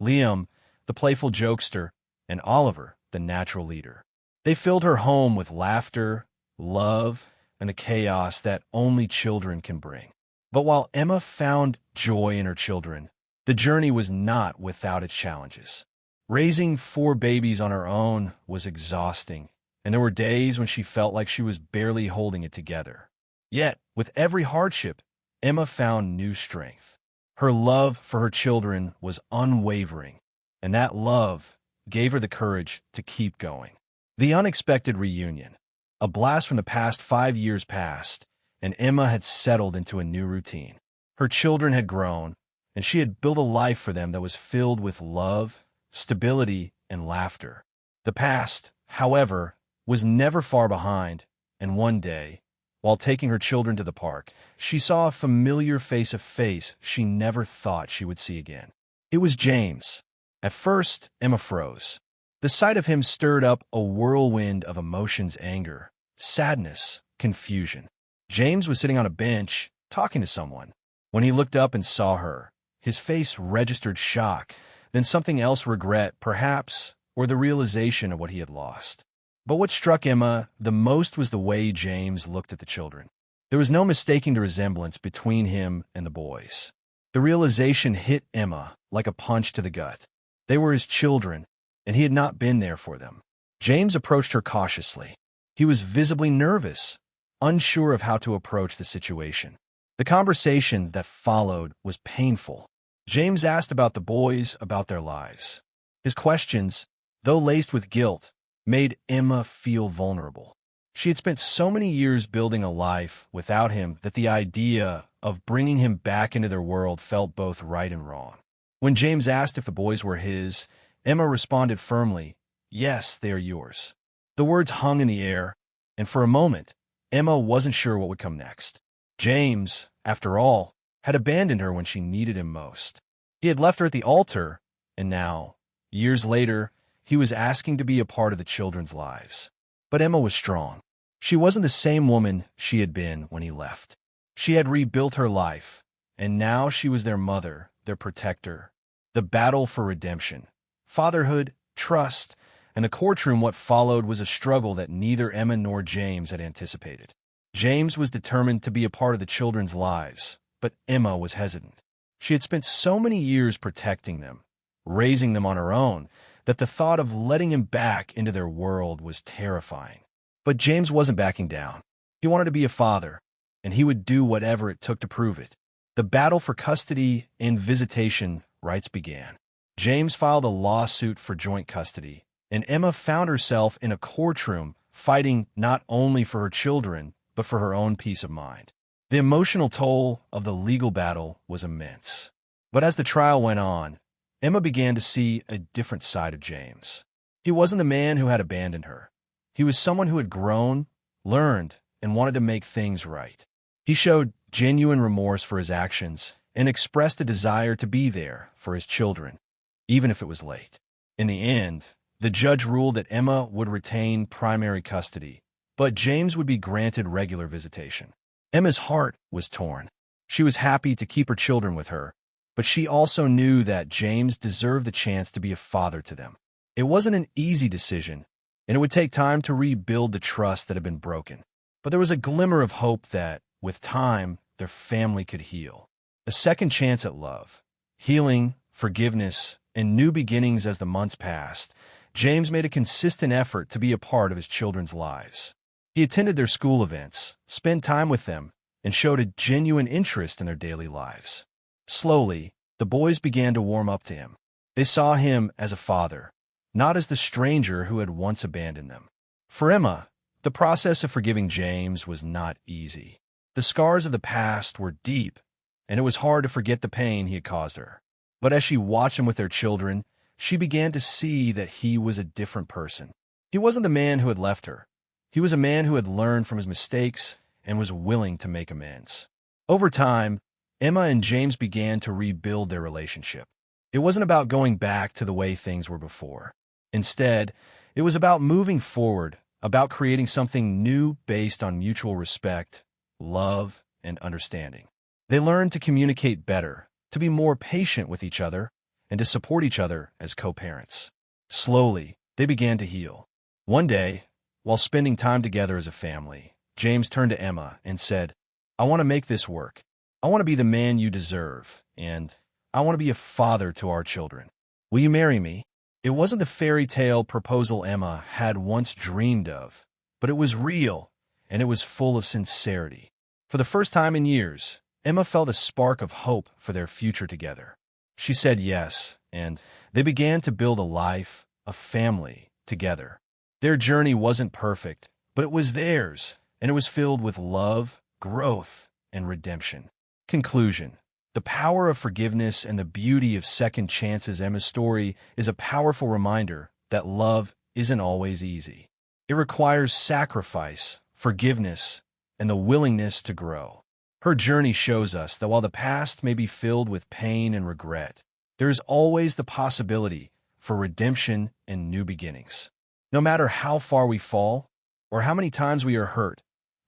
Liam, the playful jokester; and Oliver, the natural leader. They filled her home with laughter, love, and the chaos that only children can bring. But while Emma found joy in her children, the journey was not without its challenges. Raising 4 babies on her own was exhausting, and there were days when she felt like she was barely holding it together. Yet, with every hardship, Emma found new strength. Her love for her children was unwavering, and that love gave her the courage to keep going. The unexpected reunion. A blast from the past. 5 years passed, and Emma had settled into a new routine. Her children had grown, and she had built a life for them that was filled with love, stability, and laughter. The past, however, was never far behind, and one day, while taking her children to the park, she saw a familiar face, a face she never thought she would see again. It was James. At first, Emma froze. The sight of him stirred up a whirlwind of emotions: anger, sadness, confusion. James was sitting on a bench, talking to someone. When he looked up and saw her, his face registered shock, then something else: regret, perhaps, or the realization of what he had lost. But what struck Emma the most was the way James looked at the children. There was no mistaking the resemblance between him and the boys. The realization hit Emma like a punch to the gut. They were his children, and he had not been there for them. James approached her cautiously. He was visibly nervous, unsure of how to approach the situation. The conversation that followed was painful. James asked about the boys, about their lives. His questions, though laced with guilt, made Emma feel vulnerable. She had spent so many years building a life without him that the idea of bringing him back into their world felt both right and wrong. When James asked if the boys were his, Emma responded firmly, "Yes, they are yours." The words hung in the air, and for a moment, Emma wasn't sure what would come next. James, after all, had abandoned her when she needed him most. He had left her at the altar, and now, years later, he was asking to be a part of the children's lives. But Emma was strong. She wasn't the same woman she had been when he left. She had rebuilt her life, and now she was their mother, their protector. The battle for redemption, fatherhood, trust, and the courtroom. What followed was a struggle that neither Emma nor James had anticipated. James was determined to be a part of the children's lives, but Emma was hesitant. She had spent so many years protecting them, raising them on her own, that the thought of letting him back into their world was terrifying. But James wasn't backing down. He wanted to be a father, and he would do whatever it took to prove it. The battle for custody and visitation rights began. James filed a lawsuit for joint custody, and Emma found herself in a courtroom fighting not only for her children, but for her own peace of mind. The emotional toll of the legal battle was immense. But as the trial went on, Emma began to see a different side of James. He wasn't the man who had abandoned her. He was someone who had grown, learned, and wanted to make things right. He showed genuine remorse for his actions and expressed a desire to be there for his children, even if it was late. In the end, the judge ruled that Emma would retain primary custody, but James would be granted regular visitation. Emma's heart was torn. She was happy to keep her children with her, but she also knew that James deserved the chance to be a father to them. It wasn't an easy decision, and it would take time to rebuild the trust that had been broken. But there was a glimmer of hope that, with time, their family could heal. A second chance at love, healing, forgiveness, and new beginnings. As the months passed, James made a consistent effort to be a part of his children's lives. He attended their school events, spent time with them, and showed a genuine interest in their daily lives. Slowly, the boys began to warm up to him. They saw him as a father, not as the stranger who had once abandoned them. For Emma, The process of forgiving James was not easy. The scars of the past were deep, and it was hard to forget the pain he had caused her. But as she watched him with their children, she began to see that he was a different person. He wasn't the man who had left her. He was a man who had learned from his mistakes and was willing to make amends. Over time, Emma and James began to rebuild their relationship. It wasn't about going back to the way things were before. Instead, it was about moving forward, about creating something new based on mutual respect, love, and understanding. They learned to communicate better, to be more patient with each other, and to support each other as co-parents. Slowly, they began to heal. One day, while spending time together as a family, James turned to Emma and said, "I want to make this work. I want to be the man you deserve, and I want to be a father to our children. Will you marry me?" It wasn't the fairy tale proposal Emma had once dreamed of, but it was real, and it was full of sincerity. For the first time in years, Emma felt a spark of hope for their future together. She said yes, and they began to build a life, a family, together. Their journey wasn't perfect, but it was theirs, and it was filled with love, growth, and redemption. Conclusion: the power of forgiveness and the beauty of second chances. Emma's story is a powerful reminder that love isn't always easy. It requires sacrifice, forgiveness, and the willingness to grow. Her journey shows us that while the past may be filled with pain and regret, there is always the possibility for redemption and new beginnings. No matter how far we fall or how many times we are hurt,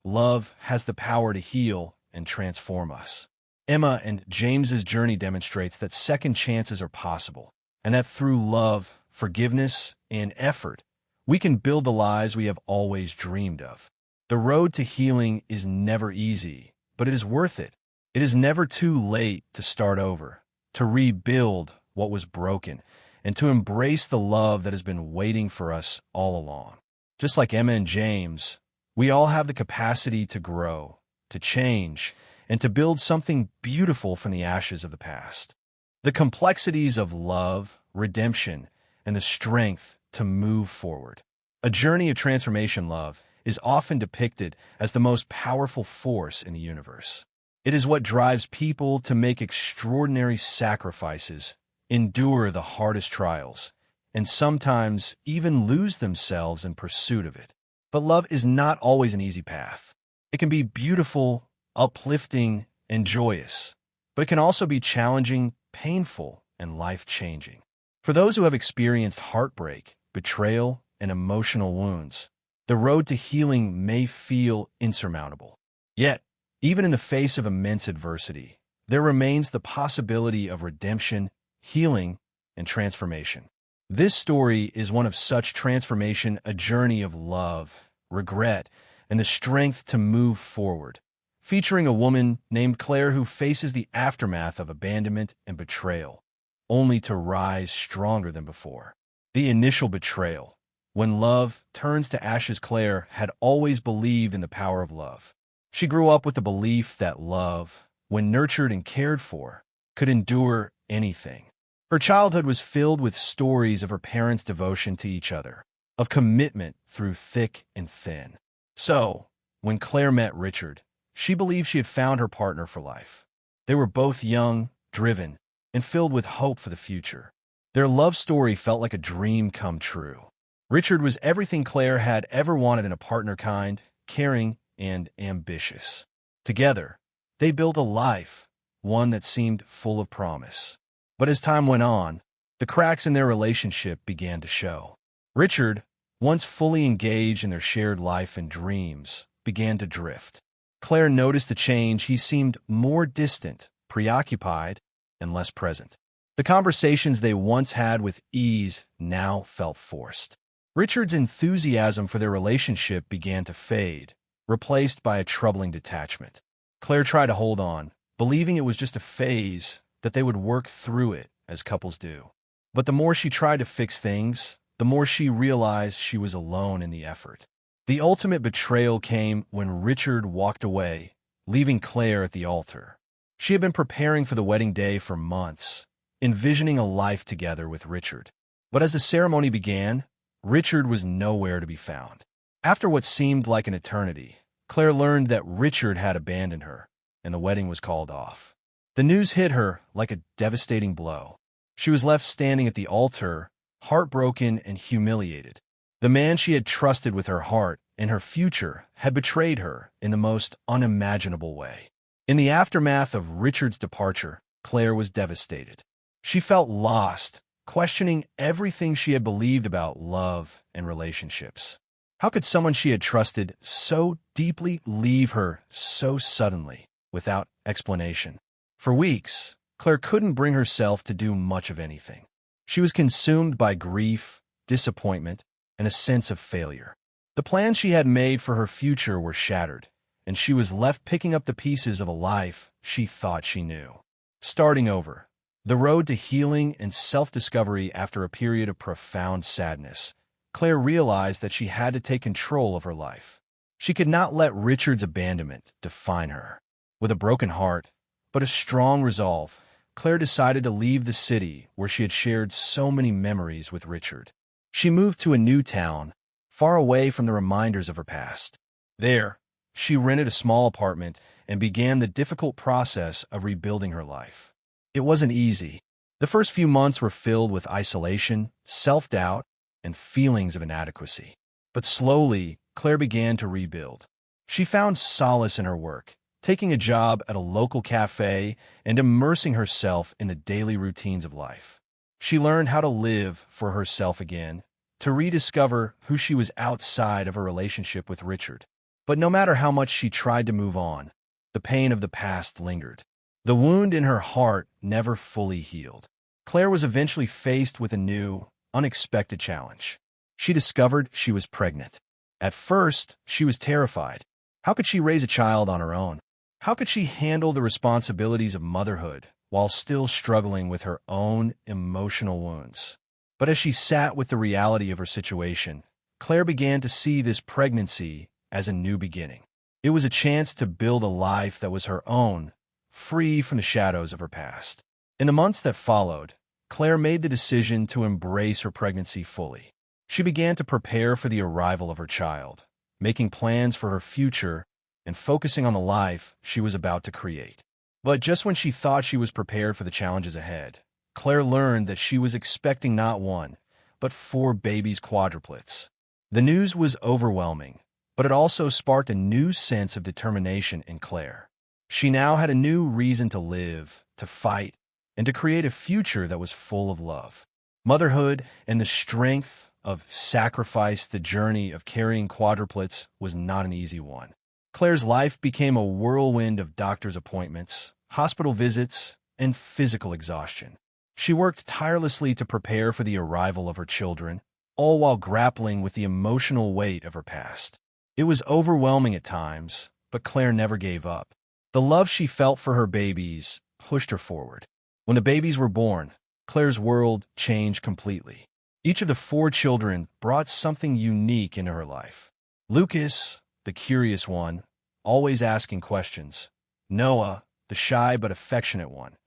love has the power to heal and transform us. Emma and James's journey demonstrates that second chances are possible, and that through love, forgiveness, and effort, we can build the lives we have always dreamed of. The road to healing is never easy, but it is worth it. It is never too late to start over, to rebuild what was broken, and to embrace the love that has been waiting for us all along. Just like Emma and James, we all have the capacity to grow, to change, and to build something beautiful from the ashes of the past. The complexities of love, redemption, and the strength to move forward. A journey of transformation. Love is often depicted as the most powerful force in the universe. It is what drives people to make extraordinary sacrifices, endure the hardest trials, and sometimes even lose themselves in pursuit of it. But love is not always an easy path. It can be beautiful, uplifting, and joyous, but it can also be challenging, painful, and life-changing. For those who have experienced heartbreak, betrayal, and emotional wounds, the road to healing may feel insurmountable. Yet, even in the face of immense adversity, there remains the possibility of redemption, healing, and transformation. This story is one of such transformation, a journey of love, regret, and the strength to move forward, featuring a woman named Claire who faces the aftermath of abandonment and betrayal, only to rise stronger than before. The initial betrayal. When love turns to ashes, Claire had always believed in the power of love. She grew up with the belief that love, when nurtured and cared for, could endure anything. Her childhood was filled with stories of her parents' devotion to each other, of commitment through thick and thin. So, when Claire met Richard, she believed she had found her partner for life. They were both young, driven, and filled with hope for the future. Their love story felt like a dream come true. Richard was everything Claire had ever wanted in a partner: kind, caring, and ambitious. Together, they built a life, one that seemed full of promise. But as time went on, the cracks in their relationship began to show. Richard, once fully engaged in their shared life and dreams, began to drift. Claire noticed the change. He seemed more distant, preoccupied, and less present. The conversations they once had with ease now felt forced. Richard's enthusiasm for their relationship began to fade, replaced by a troubling detachment. Claire tried to hold on, believing it was just a phase, that they would work through it as couples do. But the more she tried to fix things, the more she realized she was alone in the effort. The ultimate betrayal came when Richard walked away, leaving Claire at the altar. She had been preparing for the wedding day for months, envisioning a life together with Richard. But as the ceremony began, Richard was nowhere to be found. After what seemed like an eternity, Claire learned that Richard had abandoned her, and the wedding was called off. The news hit her like a devastating blow. She was left standing at the altar, heartbroken and humiliated. The man she had trusted with her heart and her future had betrayed her in the most unimaginable way. In the aftermath of Richard's departure, Claire was devastated. She felt lost, questioning everything she had believed about love and relationships. How could someone she had trusted so deeply leave her so suddenly, without explanation? For weeks, Claire couldn't bring herself to do much of anything. She was consumed by grief, disappointment, and a sense of failure. The plans she had made for her future were shattered, and she was left picking up the pieces of a life she thought she knew. Starting over, the road to healing and self-discovery after a period of profound sadness, Claire realized that she had to take control of her life. She could not let Richard's abandonment define her. With a broken heart, but a strong resolve, Claire decided to leave the city where she had shared so many memories with Richard. She moved to a new town, far away from the reminders of her past. There, she rented a small apartment and began the difficult process of rebuilding her life. It wasn't easy. The first few months were filled with isolation, self-doubt, and feelings of inadequacy. But slowly, Claire began to rebuild. She found solace in her work, taking a job at a local cafe and immersing herself in the daily routines of life. She learned how to live for herself again, to rediscover who she was outside of her relationship with Richard. But no matter how much she tried to move on, the pain of the past lingered. The wound in her heart never fully healed. Claire was eventually faced with a new, unexpected challenge. She discovered she was pregnant. At first, she was terrified. How could she raise a child on her own? How could she handle the responsibilities of motherhood while still struggling with her own emotional wounds? But as she sat with the reality of her situation, Claire began to see this pregnancy as a new beginning. It was a chance to build a life that was her own, free from the shadows of her past. In the months that followed, Claire made the decision to embrace her pregnancy fully. She began to prepare for the arrival of her child, making plans for her future and focusing on the life she was about to create. But just when she thought she was prepared for the challenges ahead, Claire learned that she was expecting not one, but 4 babies quadruplets. The news was overwhelming, but it also sparked a new sense of determination in Claire. She now had a new reason to live, to fight, and to create a future that was full of love. Motherhood and the strength of sacrifice, the journey of carrying quadruplets was not an easy one. Claire's life became a whirlwind of doctor's appointments, hospital visits, and physical exhaustion. She worked tirelessly to prepare for the arrival of her children, all while grappling with the emotional weight of her past. It was overwhelming at times, but Claire never gave up. The love she felt for her babies pushed her forward. When the babies were born, Claire's world changed completely. Each of the 4 children brought something unique into her life. Lucas, the curious one, always asking questions. Noah, the shy but affectionate one.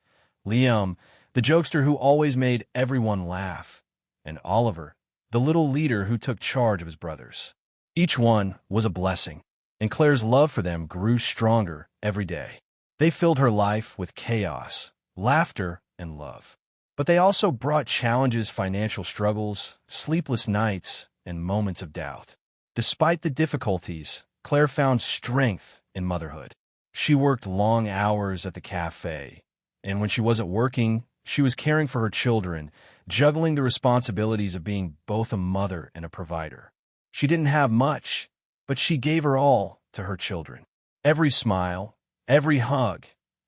Liam, the jokester who always made everyone laugh. And Oliver, the little leader who took charge of his brothers. Each one was a blessing, and Claire's love for them grew stronger every day. They filled her life with chaos, laughter, and love. But they also brought challenges, financial struggles, sleepless nights, and moments of doubt. Despite the difficulties, Claire found strength in motherhood. She worked long hours at the cafe, and when she wasn't working, she was caring for her children, juggling the responsibilities of being both a mother and a provider. She didn't have much, but she gave her all to her children. Every smile, every hug,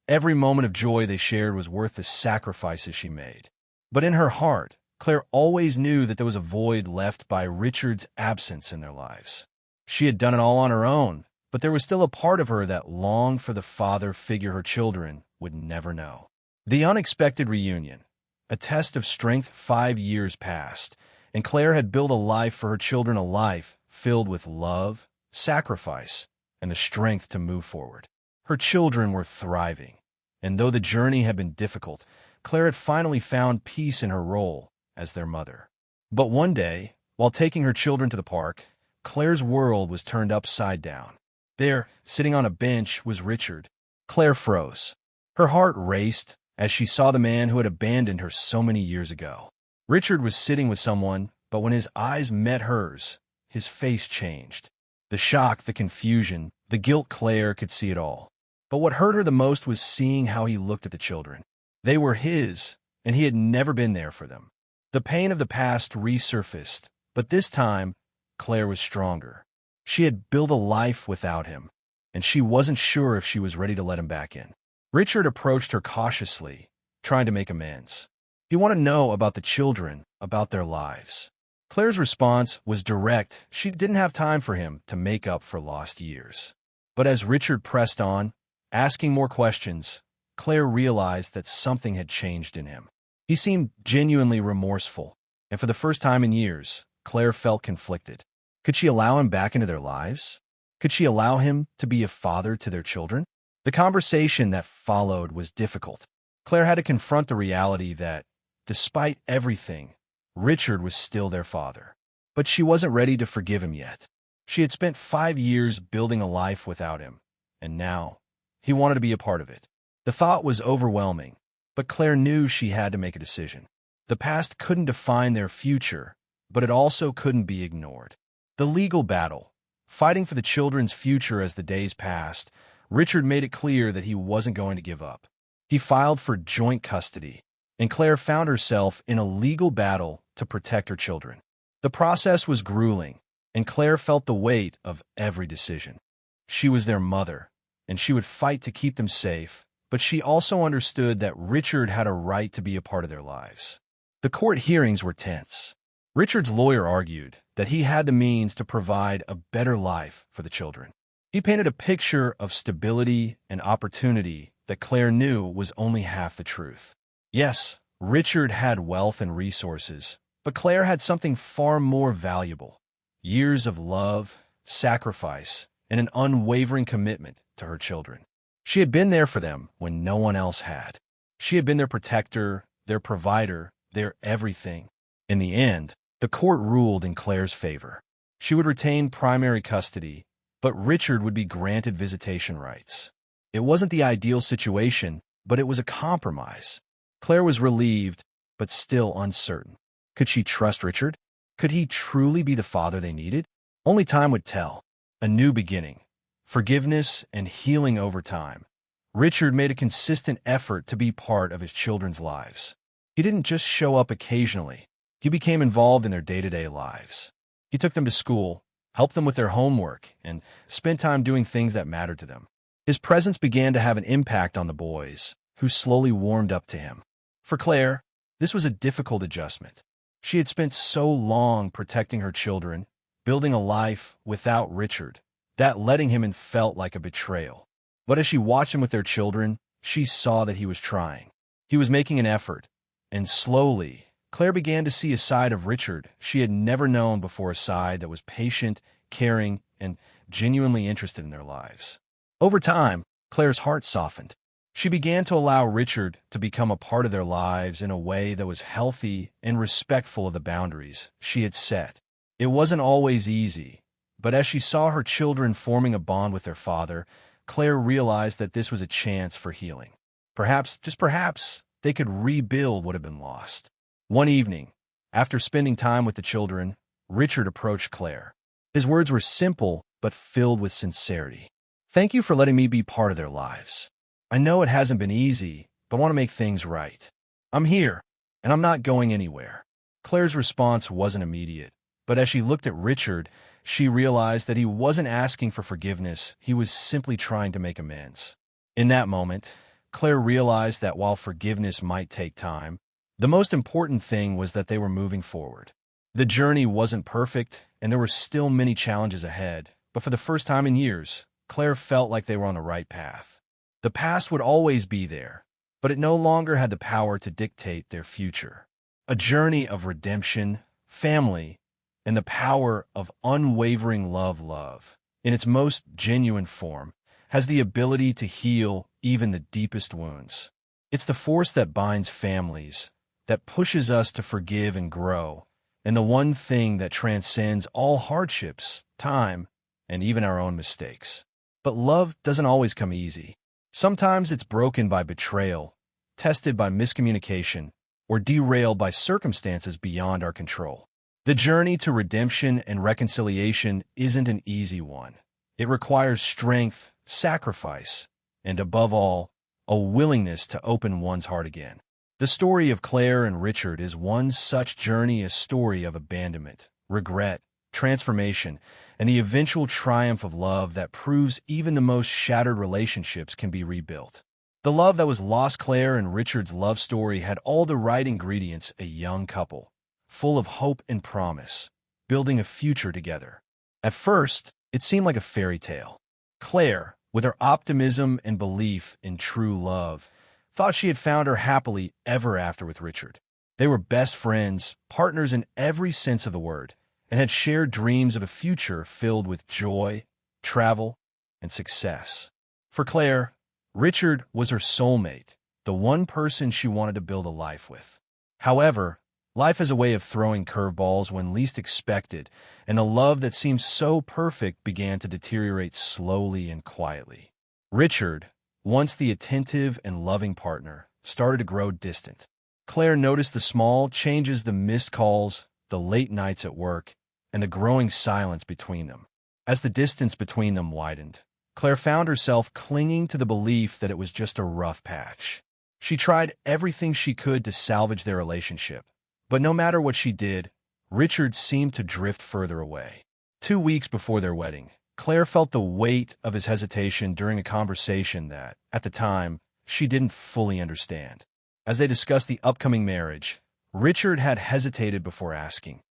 every moment of joy they shared was worth the sacrifices she made. But in her heart, Claire always knew that there was a void left by Richard's absence in their lives. She had done it all on her own, but there was still a part of her that longed for the father figure her children would never know. The unexpected reunion, a test of strength. 5 years passed, and Claire had built a life for her children, a life filled with love, sacrifice, and the strength to move forward. Her children were thriving, and though the journey had been difficult, Claire had finally found peace in her role as their mother. But one day, while taking her children to the park, Claire's world was turned upside down. There, sitting on a bench, was Richard. Claire froze. Her heart raced as she saw the man who had abandoned her so many years ago. Richard was sitting with someone, but when his eyes met hers, his face changed. The shock, the confusion, the guilt, Claire could see it all. But what hurt her the most was seeing how he looked at the children. They were his, and he had never been there for them. The pain of the past resurfaced, but this time, Claire was stronger. She had built a life without him, and she wasn't sure if she was ready to let him back in. Richard approached her cautiously, trying to make amends. He wanted to know about the children, about their lives. Claire's response was direct. She didn't have time for him to make up for lost years. But as Richard pressed on, asking more questions, Claire realized that something had changed in him. He seemed genuinely remorseful, and for the first time in years, Claire felt conflicted. Could she allow him back into their lives? Could she allow him to be a father to their children? The conversation that followed was difficult. Claire had to confront the reality that, despite everything, Richard was still their father. But she wasn't ready to forgive him yet. She had spent 5 years building a life without him, and now he wanted to be a part of it. The thought was overwhelming, but Claire knew she had to make a decision. The past couldn't define their future, but it also couldn't be ignored. The legal battle, fighting for the children's future as the days passed, Richard made it clear that he wasn't going to give up. He filed for joint custody, and Claire found herself in a legal battle to protect her children. The process was grueling, and Claire felt the weight of every decision. She was their mother, and she would fight to keep them safe, but she also understood that Richard had a right to be a part of their lives. The court hearings were tense. Richard's lawyer argued that he had the means to provide a better life for the children. He painted a picture of stability and opportunity that Claire knew was only half the truth. Yes, Richard had wealth and resources, but Claire had something far more valuable: years of love, sacrifice, and an unwavering commitment to her children. She had been there for them when no one else had. She had been their protector, their provider, their everything. In the end, the court ruled in Claire's favor. She would retain primary custody, but Richard would be granted visitation rights. It wasn't the ideal situation, but it was a compromise. Claire was relieved, but still uncertain. Could she trust Richard? Could he truly be the father they needed? Only time would tell. A new beginning, forgiveness, and healing over time. Richard made a consistent effort to be part of his children's lives. He didn't just show up occasionally. He became involved in their day-to-day lives. He took them to school, helped them with their homework, and spent time doing things that mattered to them. His presence began to have an impact on the boys, who slowly warmed up to him. For Claire, this was a difficult adjustment. She had spent so long protecting her children, building a life without Richard, that letting him in felt like a betrayal. But as she watched him with their children, she saw that he was trying. He was making an effort, and slowly, Claire began to see a side of Richard she had never known before, a side that was patient, caring, and genuinely interested in their lives. Over time, Claire's heart softened. She began to allow Richard to become a part of their lives in a way that was healthy and respectful of the boundaries she had set. It wasn't always easy, but as she saw her children forming a bond with their father, Claire realized that this was a chance for healing. Perhaps, just perhaps, they could rebuild what had been lost. One evening, after spending time with the children, Richard approached Claire. His words were simple but filled with sincerity. "Thank you for letting me be part of their lives. I know it hasn't been easy, but I want to make things right. I'm here, and I'm not going anywhere." Claire's response wasn't immediate, but as she looked at Richard, she realized that he wasn't asking for forgiveness, he was simply trying to make amends. In that moment, Claire realized that while forgiveness might take time, the most important thing was that they were moving forward. The journey wasn't perfect, and there were still many challenges ahead, but for the first time in years, Claire felt like they were on the right path. The past would always be there, but it no longer had the power to dictate their future. A journey of redemption, family, and the power of unwavering love, in its most genuine form, has the ability to heal even the deepest wounds. It's the force that binds families, that pushes us to forgive and grow, and the one thing that transcends all hardships, time, and even our own mistakes. But love doesn't always come easy. Sometimes it's broken by betrayal, tested by miscommunication, or derailed by circumstances beyond our control. The journey to redemption and reconciliation isn't an easy one. It requires strength, sacrifice, and above all, a willingness to open one's heart again. The story of Claire and Richard is one such journey, a story of abandonment, regret, transformation, and the eventual triumph of love that proves even the most shattered relationships can be rebuilt. The love that was lost. Claire and Richard's love story had all the right ingredients: a young couple, full of hope and promise, building a future together. At first, it seemed like a fairy tale. Claire, with her optimism and belief in true love, thought she had found her happily ever after with Richard. They were best friends, partners in every sense of the word, and had shared dreams of a future filled with joy, travel, and success. For Claire, Richard was her soulmate, the one person she wanted to build a life with. However, life has a way of throwing curveballs when least expected, and the love that seemed so perfect began to deteriorate slowly and quietly. Richard, once the attentive and loving partner, started to grow distant. Claire noticed the small changes: the missed calls, the late nights at work, and the growing silence between them. As the distance between them widened, Claire found herself clinging to the belief that it was just a rough patch. She tried everything she could to salvage their relationship, but no matter what she did, Richard seemed to drift further away. 2 weeks before their wedding, Claire felt the weight of his hesitation during a conversation that, at the time, she didn't fully understand. As they discussed the upcoming marriage, Richard had hesitated before asking,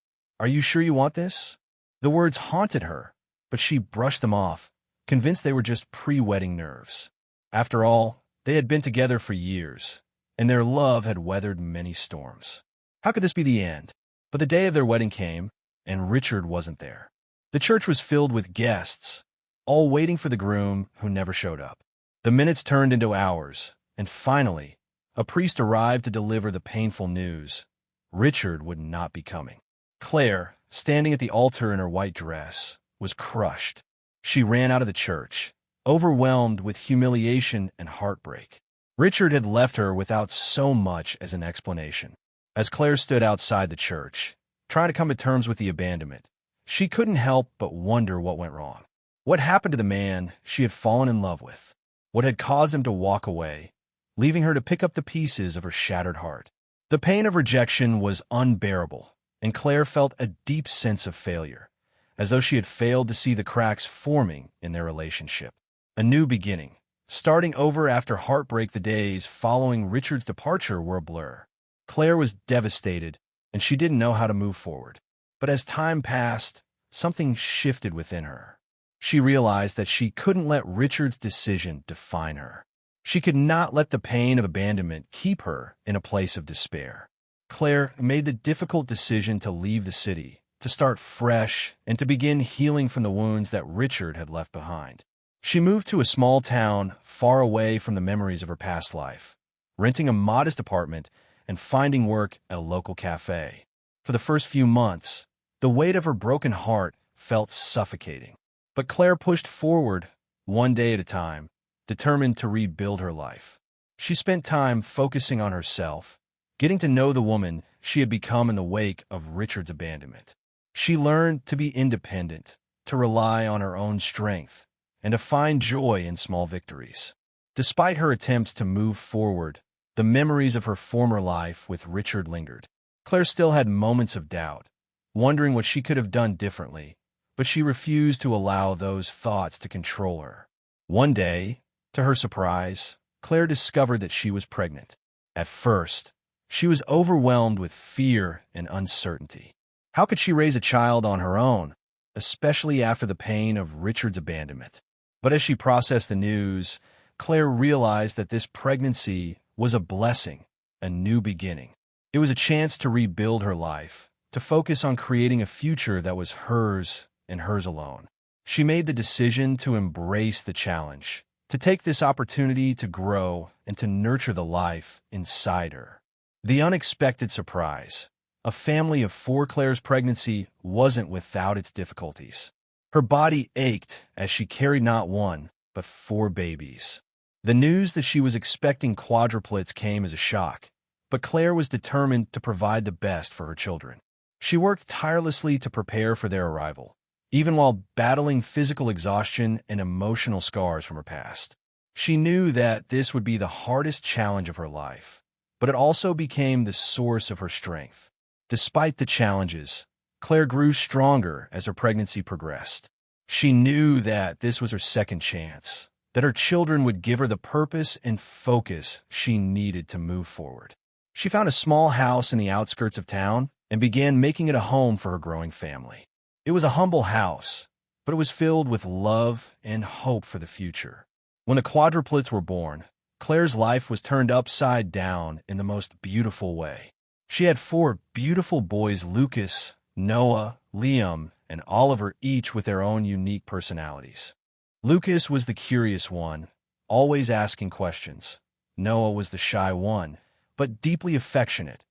"Are you sure you want this?" The words haunted her, but she brushed them off, convinced they were just pre-wedding nerves. After all, they had been together for years, and their love had weathered many storms. How could this be the end? But the day of their wedding came, and Richard wasn't there. The church was filled with guests, all waiting for the groom who never showed up. The minutes turned into hours, and finally, a priest arrived to deliver the painful news: Richard would not be coming. Claire, standing at the altar in her white dress, was crushed. She ran out of the church, overwhelmed with humiliation and heartbreak. Richard had left her without so much as an explanation. As Claire stood outside the church, trying to come to terms with the abandonment, she couldn't help but wonder what went wrong. What happened to the man she had fallen in love with? What had caused him to walk away, leaving her to pick up the pieces of her shattered heart? The pain of rejection was unbearable, and Claire felt a deep sense of failure, as though she had failed to see the cracks forming in their relationship. A new beginning, starting over after heartbreak. The days following Richard's departure were a blur. Claire was devastated, and she didn't know how to move forward. But as time passed, something shifted within her. She realized that she couldn't let Richard's decision define her. She could not let the pain of abandonment keep her in a place of despair. Claire made the difficult decision to leave the city, to start fresh, and to begin healing from the wounds that Richard had left behind. She moved to a small town far away from the memories of her past life, renting a modest apartment and finding work at a local cafe. For the first few months, the weight of her broken heart felt suffocating. But Claire pushed forward, one day at a time, determined to rebuild her life. She spent time focusing on herself, getting to know the woman she had become in the wake of Richard's abandonment. She learned to be independent, to rely on her own strength, and to find joy in small victories. Despite her attempts to move forward, the memories of her former life with Richard lingered. Claire still had moments of doubt, wondering what she could have done differently, but she refused to allow those thoughts to control her. One day, to her surprise, Claire discovered that she was pregnant. At first, she was overwhelmed with fear and uncertainty. How could she raise a child on her own, especially after the pain of Richard's abandonment? But as she processed the news, Claire realized that this pregnancy was a blessing, a new beginning. It was a chance to rebuild her life, to focus on creating a future that was hers and hers alone. She made the decision to embrace the challenge, to take this opportunity to grow and to nurture the life inside her. The unexpected surprise. A family of four. Claire's pregnancy wasn't without its difficulties. Her body ached as she carried not one, but four babies. The news that she was expecting quadruplets came as a shock, but Claire was determined to provide the best for her children. She worked tirelessly to prepare for their arrival, even while battling physical exhaustion and emotional scars from her past. She knew that this would be the hardest challenge of her life, but it also became the source of her strength. Despite the challenges, Claire grew stronger as her pregnancy progressed. She knew that this was her second chance, that her children would give her the purpose and focus she needed to move forward. She found a small house in the outskirts of town and began making it a home for her growing family. It was a humble house, but it was filled with love and hope for the future. When the quadruplets were born, Claire's life was turned upside down in the most beautiful way. She had four beautiful boys: Lucas, Noah, Liam, and Oliver, each with their own unique personalities. Lucas was the curious one, always asking questions. Noah was the shy one, but deeply affectionate.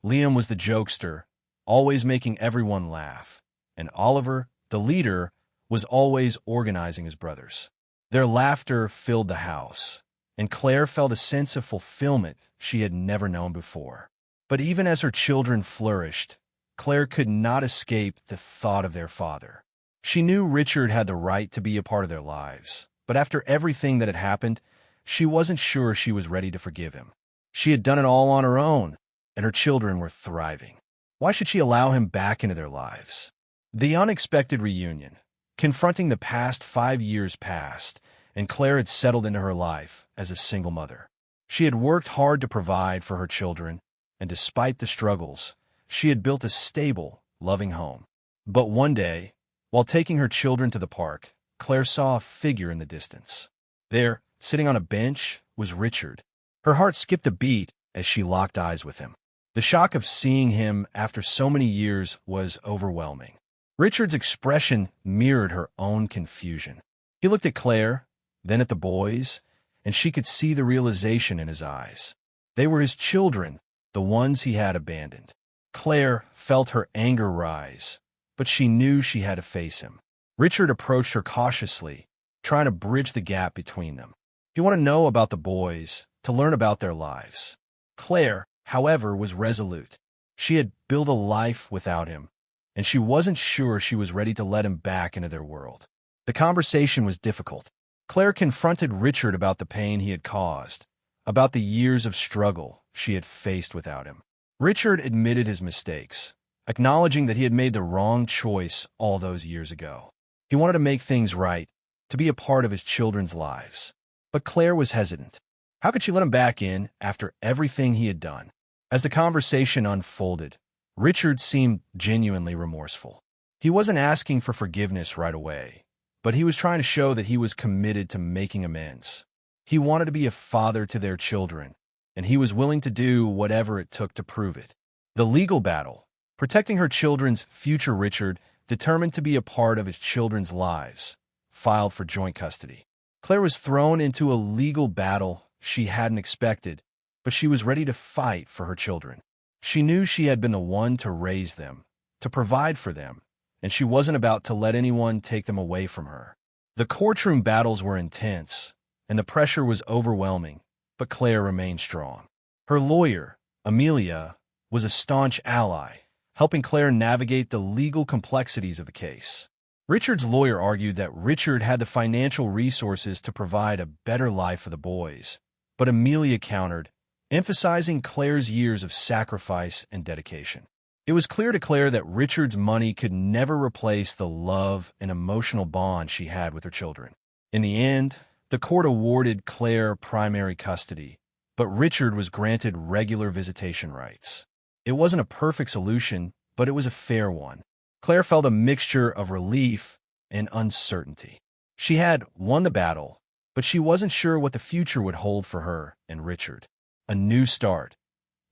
Liam was the jokester, always making everyone laugh. And Oliver, the leader, was always organizing his brothers. Their laughter filled the house, and Claire felt a sense of fulfillment she had never known before. But even as her children flourished, Claire could not escape the thought of their father. She knew Richard had the right to be a part of their lives, but after everything that had happened, she wasn't sure she was ready to forgive him. She had done it all on her own, and her children were thriving. Why should she allow him back into their lives? The unexpected reunion. Confronting the past 5 years passed, and Claire had settled into her life as a single mother. She had worked hard to provide for her children, and despite the struggles, she had built a stable, loving home. But one day, while taking her children to the park, Claire saw a figure in the distance. There, sitting on a bench, was Richard. Her heart skipped a beat as she locked eyes with him. The shock of seeing him after so many years was overwhelming. Richard's expression mirrored her own confusion. He looked at Claire, then at the boys, and she could see the realization in his eyes. They were his children, the ones he had abandoned. Claire felt her anger rise, but she knew she had to face him. Richard approached her cautiously, trying to bridge the gap between them. He wanted to know about the boys, to learn about their lives. Claire, however, was resolute. She had built a life without him, and she wasn't sure she was ready to let him back into their world. The conversation was difficult. Claire confronted Richard about the pain he had caused, about the years of struggle she had faced without him. Richard admitted his mistakes, acknowledging that he had made the wrong choice all those years ago. He wanted to make things right, to be a part of his children's lives. But Claire was hesitant. How could she let him back in after everything he had done? As the conversation unfolded, Richard seemed genuinely remorseful. He wasn't asking for forgiveness right away, but he was trying to show that he was committed to making amends. He wanted to be a father to their children, and he was willing to do whatever it took to prove it. The legal battle, protecting her children's future. Richard, determined to be a part of his children's lives, filed for joint custody. Claire was thrown into a legal battle she hadn't expected, but she was ready to fight for her children. She knew she had been the one to raise them, to provide for them, and she wasn't about to let anyone take them away from her. The courtroom battles were intense, and the pressure was overwhelming, but Claire remained strong. Her lawyer, Amelia, was a staunch ally, helping Claire navigate the legal complexities of the case. Richard's lawyer argued that Richard had the financial resources to provide a better life for the boys, but Amelia countered, emphasizing Claire's years of sacrifice and dedication. It was clear to Claire that Richard's money could never replace the love and emotional bond she had with her children. In the end, the court awarded Claire primary custody, but Richard was granted regular visitation rights. It wasn't a perfect solution, but it was a fair one. Claire felt a mixture of relief and uncertainty. She had won the battle, but she wasn't sure what the future would hold for her and Richard. A new start,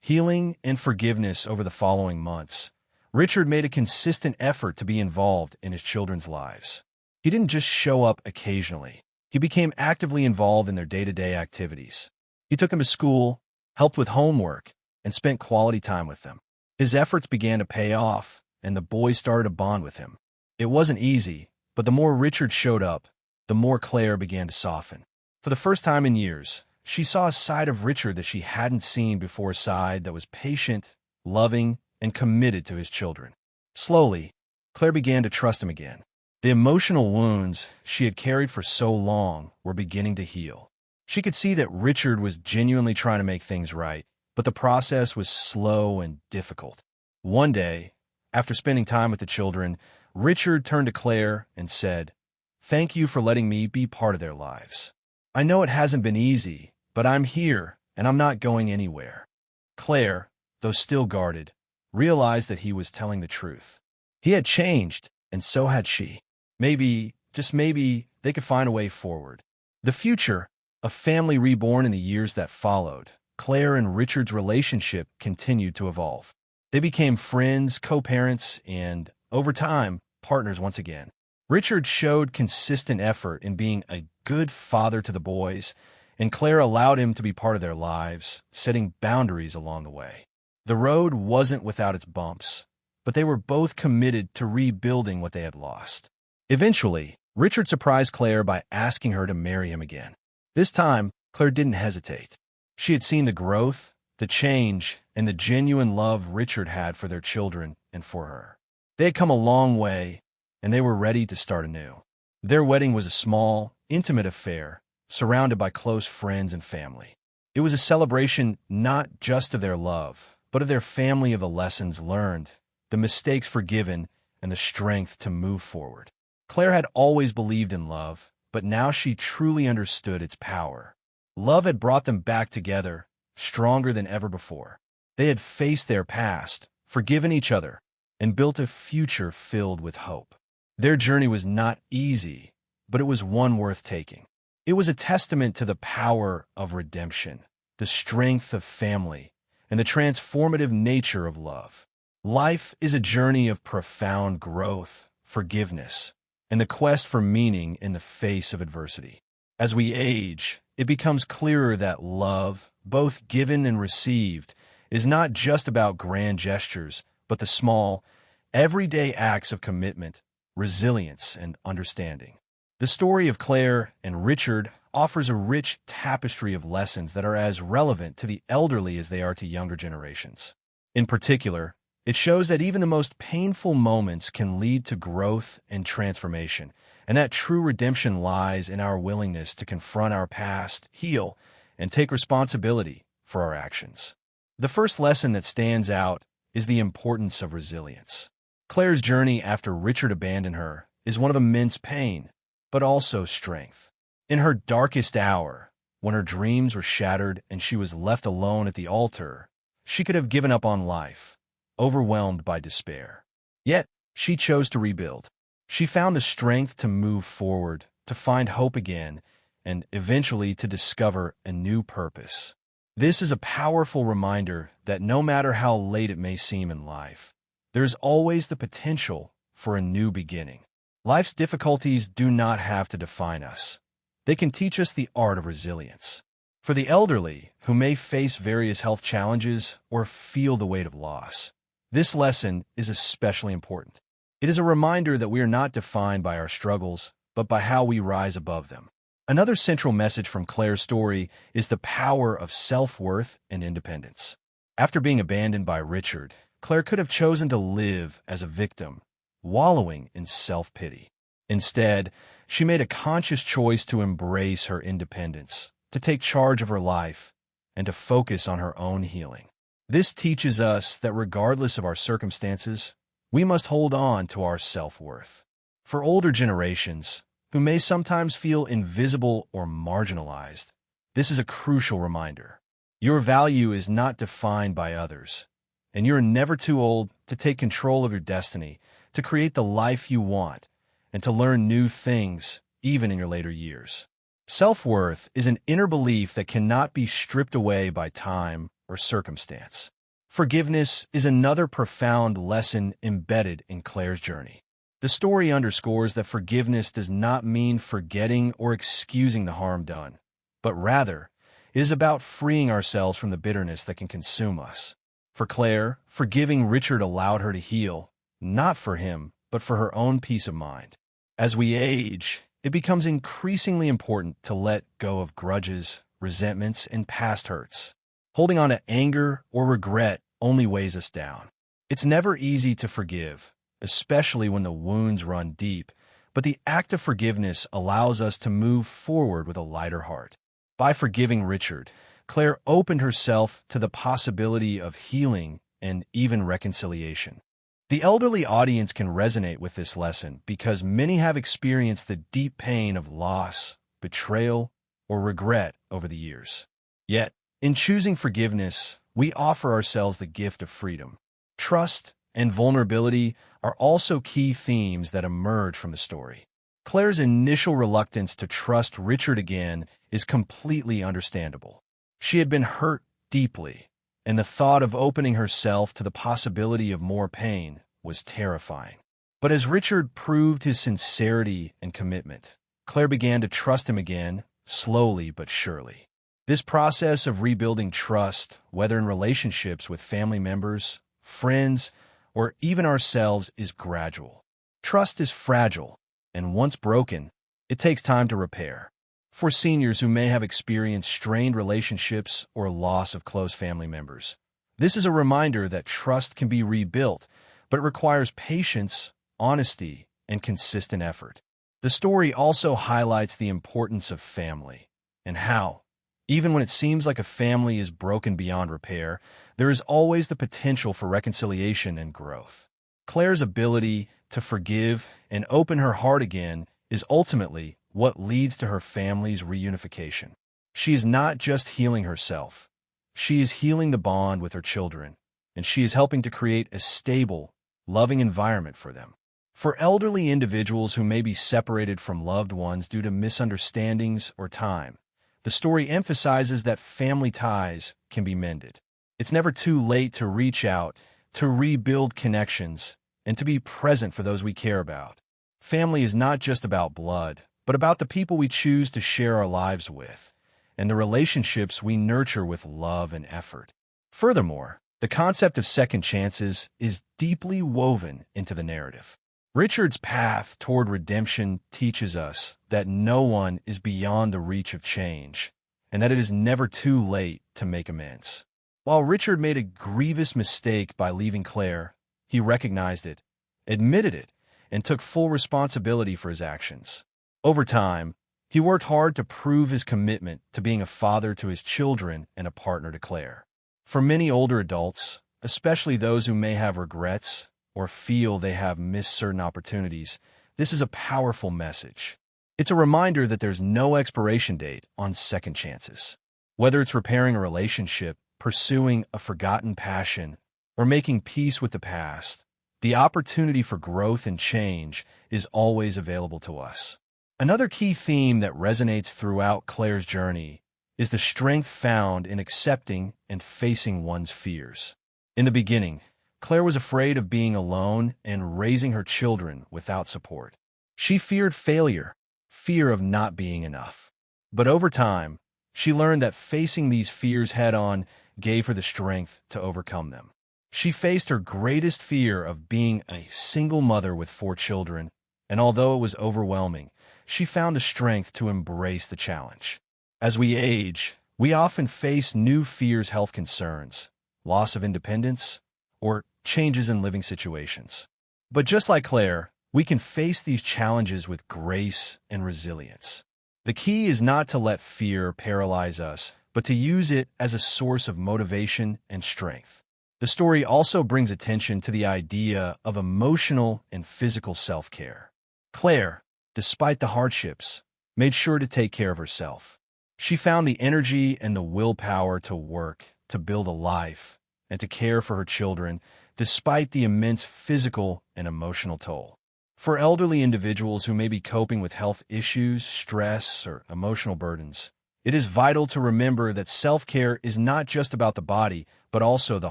healing, and forgiveness over the following months. Richard made a consistent effort to be involved in his children's lives. He didn't just show up occasionally. He became actively involved in their day-to-day activities. He took them to school, helped with homework, and spent quality time with them. His efforts began to pay off, and the boys started to bond with him. It wasn't easy, but the more Richard showed up, the more Claire began to soften. For the first time in years, she saw a side of Richard that she hadn't seen before, a side that was patient, loving, and committed to his children. Slowly, Claire began to trust him again. The emotional wounds she had carried for so long were beginning to heal. She could see that Richard was genuinely trying to make things right, but the process was slow and difficult. One day, after spending time with the children, Richard turned to Claire and said, "Thank you for letting me be part of their lives. I know it hasn't been easy, but I'm here and I'm not going anywhere." Claire, though still guarded, realized that he was telling the truth. He had changed, and so had she. Maybe, just maybe, they could find a way forward. The future, a family reborn in the years that followed, Claire and Richard's relationship continued to evolve. They became friends, co-parents, and, over time, partners once again. Richard showed consistent effort in being a good father to the boys, and Claire allowed him to be part of their lives, setting boundaries along the way. The road wasn't without its bumps, but they were both committed to rebuilding what they had lost. Eventually, Richard surprised Claire by asking her to marry him again. This time, Claire didn't hesitate. She had seen the growth, the change, and the genuine love Richard had for their children and for her. They had come a long way, and they were ready to start anew. Their wedding was a small, intimate affair, surrounded by close friends and family. It was a celebration not just of their love, but of their family, of the lessons learned, the mistakes forgiven, and the strength to move forward. Claire had always believed in love, but now she truly understood its power. Love had brought them back together, stronger than ever before. They had faced their past, forgiven each other, and built a future filled with hope. Their journey was not easy, but it was one worth taking. It was a testament to the power of redemption, the strength of family, and the transformative nature of love. Life is a journey of profound growth, forgiveness, and the quest for meaning in the face of adversity. As we age, it becomes clearer that love, both given and received, is not just about grand gestures, but the small, everyday acts of commitment, resilience, and understanding. The story of Claire and Richard offers a rich tapestry of lessons that are as relevant to the elderly as they are to younger generations. In particular, it shows that even the most painful moments can lead to growth and transformation, and that true redemption lies in our willingness to confront our past, heal, and take responsibility for our actions. The first lesson that stands out is the importance of resilience. Claire's journey after Richard abandoned her is one of immense pain, but also strength. In her darkest hour, when her dreams were shattered and she was left alone at the altar, she could have given up on life, overwhelmed by despair. Yet, she chose to rebuild. She found the strength to move forward, to find hope again, and eventually to discover a new purpose. This is a powerful reminder that no matter how late it may seem in life, there is always the potential for a new beginning. Life's difficulties do not have to define us. They can teach us the art of resilience. For the elderly, who may face various health challenges or feel the weight of loss, this lesson is especially important. It is a reminder that we are not defined by our struggles, but by how we rise above them. Another central message from Claire's story is the power of self-worth and independence. After being abandoned by Richard, Claire could have chosen to live as a victim, wallowing in self-pity. Instead, she made a conscious choice to embrace her independence, to take charge of her life, and to focus on her own healing. This teaches us that regardless of our circumstances, we must hold on to our self-worth. For older generations, who may sometimes feel invisible or marginalized, this is a crucial reminder. Your value is not defined by others, and you're never too old to take control of your destiny, to create the life you want, and to learn new things, even in your later years. Self-worth is an inner belief that cannot be stripped away by time or circumstance. Forgiveness is another profound lesson embedded in Claire's journey. The story underscores that forgiveness does not mean forgetting or excusing the harm done, but rather, it is about freeing ourselves from the bitterness that can consume us. For Claire, forgiving Richard allowed her to heal, not for him, but for her own peace of mind. As we age, it becomes increasingly important to let go of grudges, resentments, and past hurts. Holding on to anger or regret only weighs us down. It's never easy to forgive, especially when the wounds run deep, but the act of forgiveness allows us to move forward with a lighter heart. By forgiving Richard, Claire opened herself to the possibility of healing and even reconciliation. The elderly audience can resonate with this lesson because many have experienced the deep pain of loss, betrayal, or regret over the years. Yet, in choosing forgiveness, we offer ourselves the gift of freedom. Trust and vulnerability are also key themes that emerge from the story. Claire's initial reluctance to trust Richard again is completely understandable. She had been hurt deeply, and the thought of opening herself to the possibility of more pain was terrifying. But as Richard proved his sincerity and commitment, Claire began to trust him again, slowly but surely. This process of rebuilding trust, whether in relationships with family members, friends, or even ourselves, is gradual. Trust is fragile, and once broken, it takes time to repair. For seniors who may have experienced strained relationships or loss of close family members, this is a reminder that trust can be rebuilt, but it requires patience, honesty, and consistent effort. The story also highlights the importance of family and how, even when it seems like a family is broken beyond repair, there is always the potential for reconciliation and growth. Claire's ability to forgive and open her heart again is ultimately what leads to her family's reunification. She is not just healing herself. She is healing the bond with her children, and she is helping to create a stable, loving environment for them. For elderly individuals who may be separated from loved ones due to misunderstandings or time, the story emphasizes that family ties can be mended. It's never too late to reach out, to rebuild connections, and to be present for those we care about. Family is not just about blood, but about the people we choose to share our lives with, and the relationships we nurture with love and effort. Furthermore, the concept of second chances is deeply woven into the narrative. Richard's path toward redemption teaches us that no one is beyond the reach of change, and that it is never too late to make amends. While Richard made a grievous mistake by leaving Claire, he recognized it, admitted it, and took full responsibility for his actions. Over time, he worked hard to prove his commitment to being a father to his children and a partner to Claire. For many older adults, especially those who may have regrets or feel they have missed certain opportunities, this is a powerful message. It's a reminder that there's no expiration date on second chances. Whether it's repairing a relationship, pursuing a forgotten passion, or making peace with the past, the opportunity for growth and change is always available to us. Another key theme that resonates throughout Claire's journey is the strength found in accepting and facing one's fears. In the beginning, Claire was afraid of being alone and raising her children without support. She feared failure, fear of not being enough. But over time, she learned that facing these fears head-on gave her the strength to overcome them. She faced her greatest fear of being a single mother with 4 children, and although it was overwhelming, she found the strength to embrace the challenge. As we age, we often face new fears, health concerns, loss of independence, or changes in living situations. But just like Claire, we can face these challenges with grace and resilience. The key is not to let fear paralyze us, but to use it as a source of motivation and strength. The story also brings attention to the idea of emotional and physical self-care. Claire, despite the hardships, made sure to take care of herself. She found the energy and the willpower to work, to build a life, and to care for her children, despite the immense physical and emotional toll. For elderly individuals who may be coping with health issues, stress, or emotional burdens, it is vital to remember that self-care is not just about the body, but also the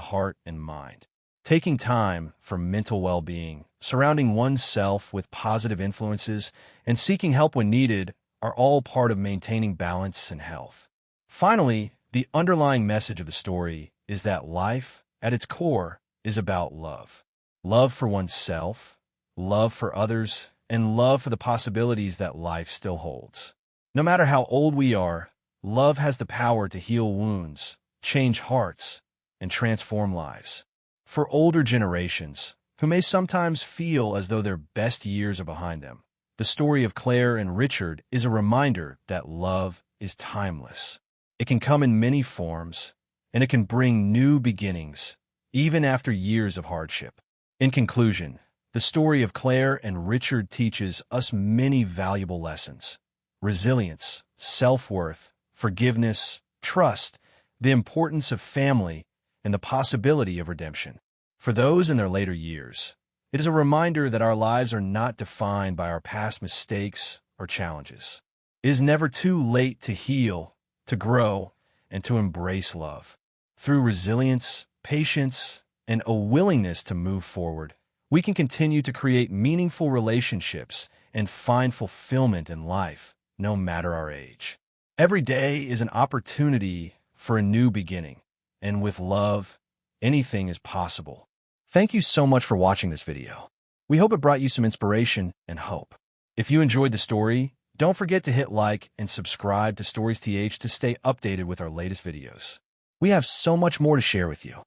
heart and mind. Taking time for mental well-being, surrounding oneself with positive influences, and seeking help when needed are all part of maintaining balance and health. Finally, the underlying message of the story is that life, at its core, is about love. Love for oneself, love for others, and love for the possibilities that life still holds. No matter how old we are, love has the power to heal wounds, change hearts, and transform lives. For older generations, who may sometimes feel as though their best years are behind them, the story of Claire and Richard is a reminder that love is timeless. It can come in many forms, and it can bring new beginnings, even after years of hardship. In conclusion, the story of Claire and Richard teaches us many valuable lessons: resilience, self-worth, forgiveness, trust, the importance of family, and the possibility of redemption. For those in their later years, it is a reminder that our lives are not defined by our past mistakes or challenges. It is never too late to heal, to grow, and to embrace love. Through resilience, patience, and a willingness to move forward, we can continue to create meaningful relationships and find fulfillment in life, no matter our age. Every day is an opportunity for a new beginning, and with love, anything is possible. Thank you so much for watching this video. We hope it brought you some inspiration and hope. If you enjoyed the story, don't forget to hit like and subscribe to Stories TH to stay updated with our latest videos. We have so much more to share with you.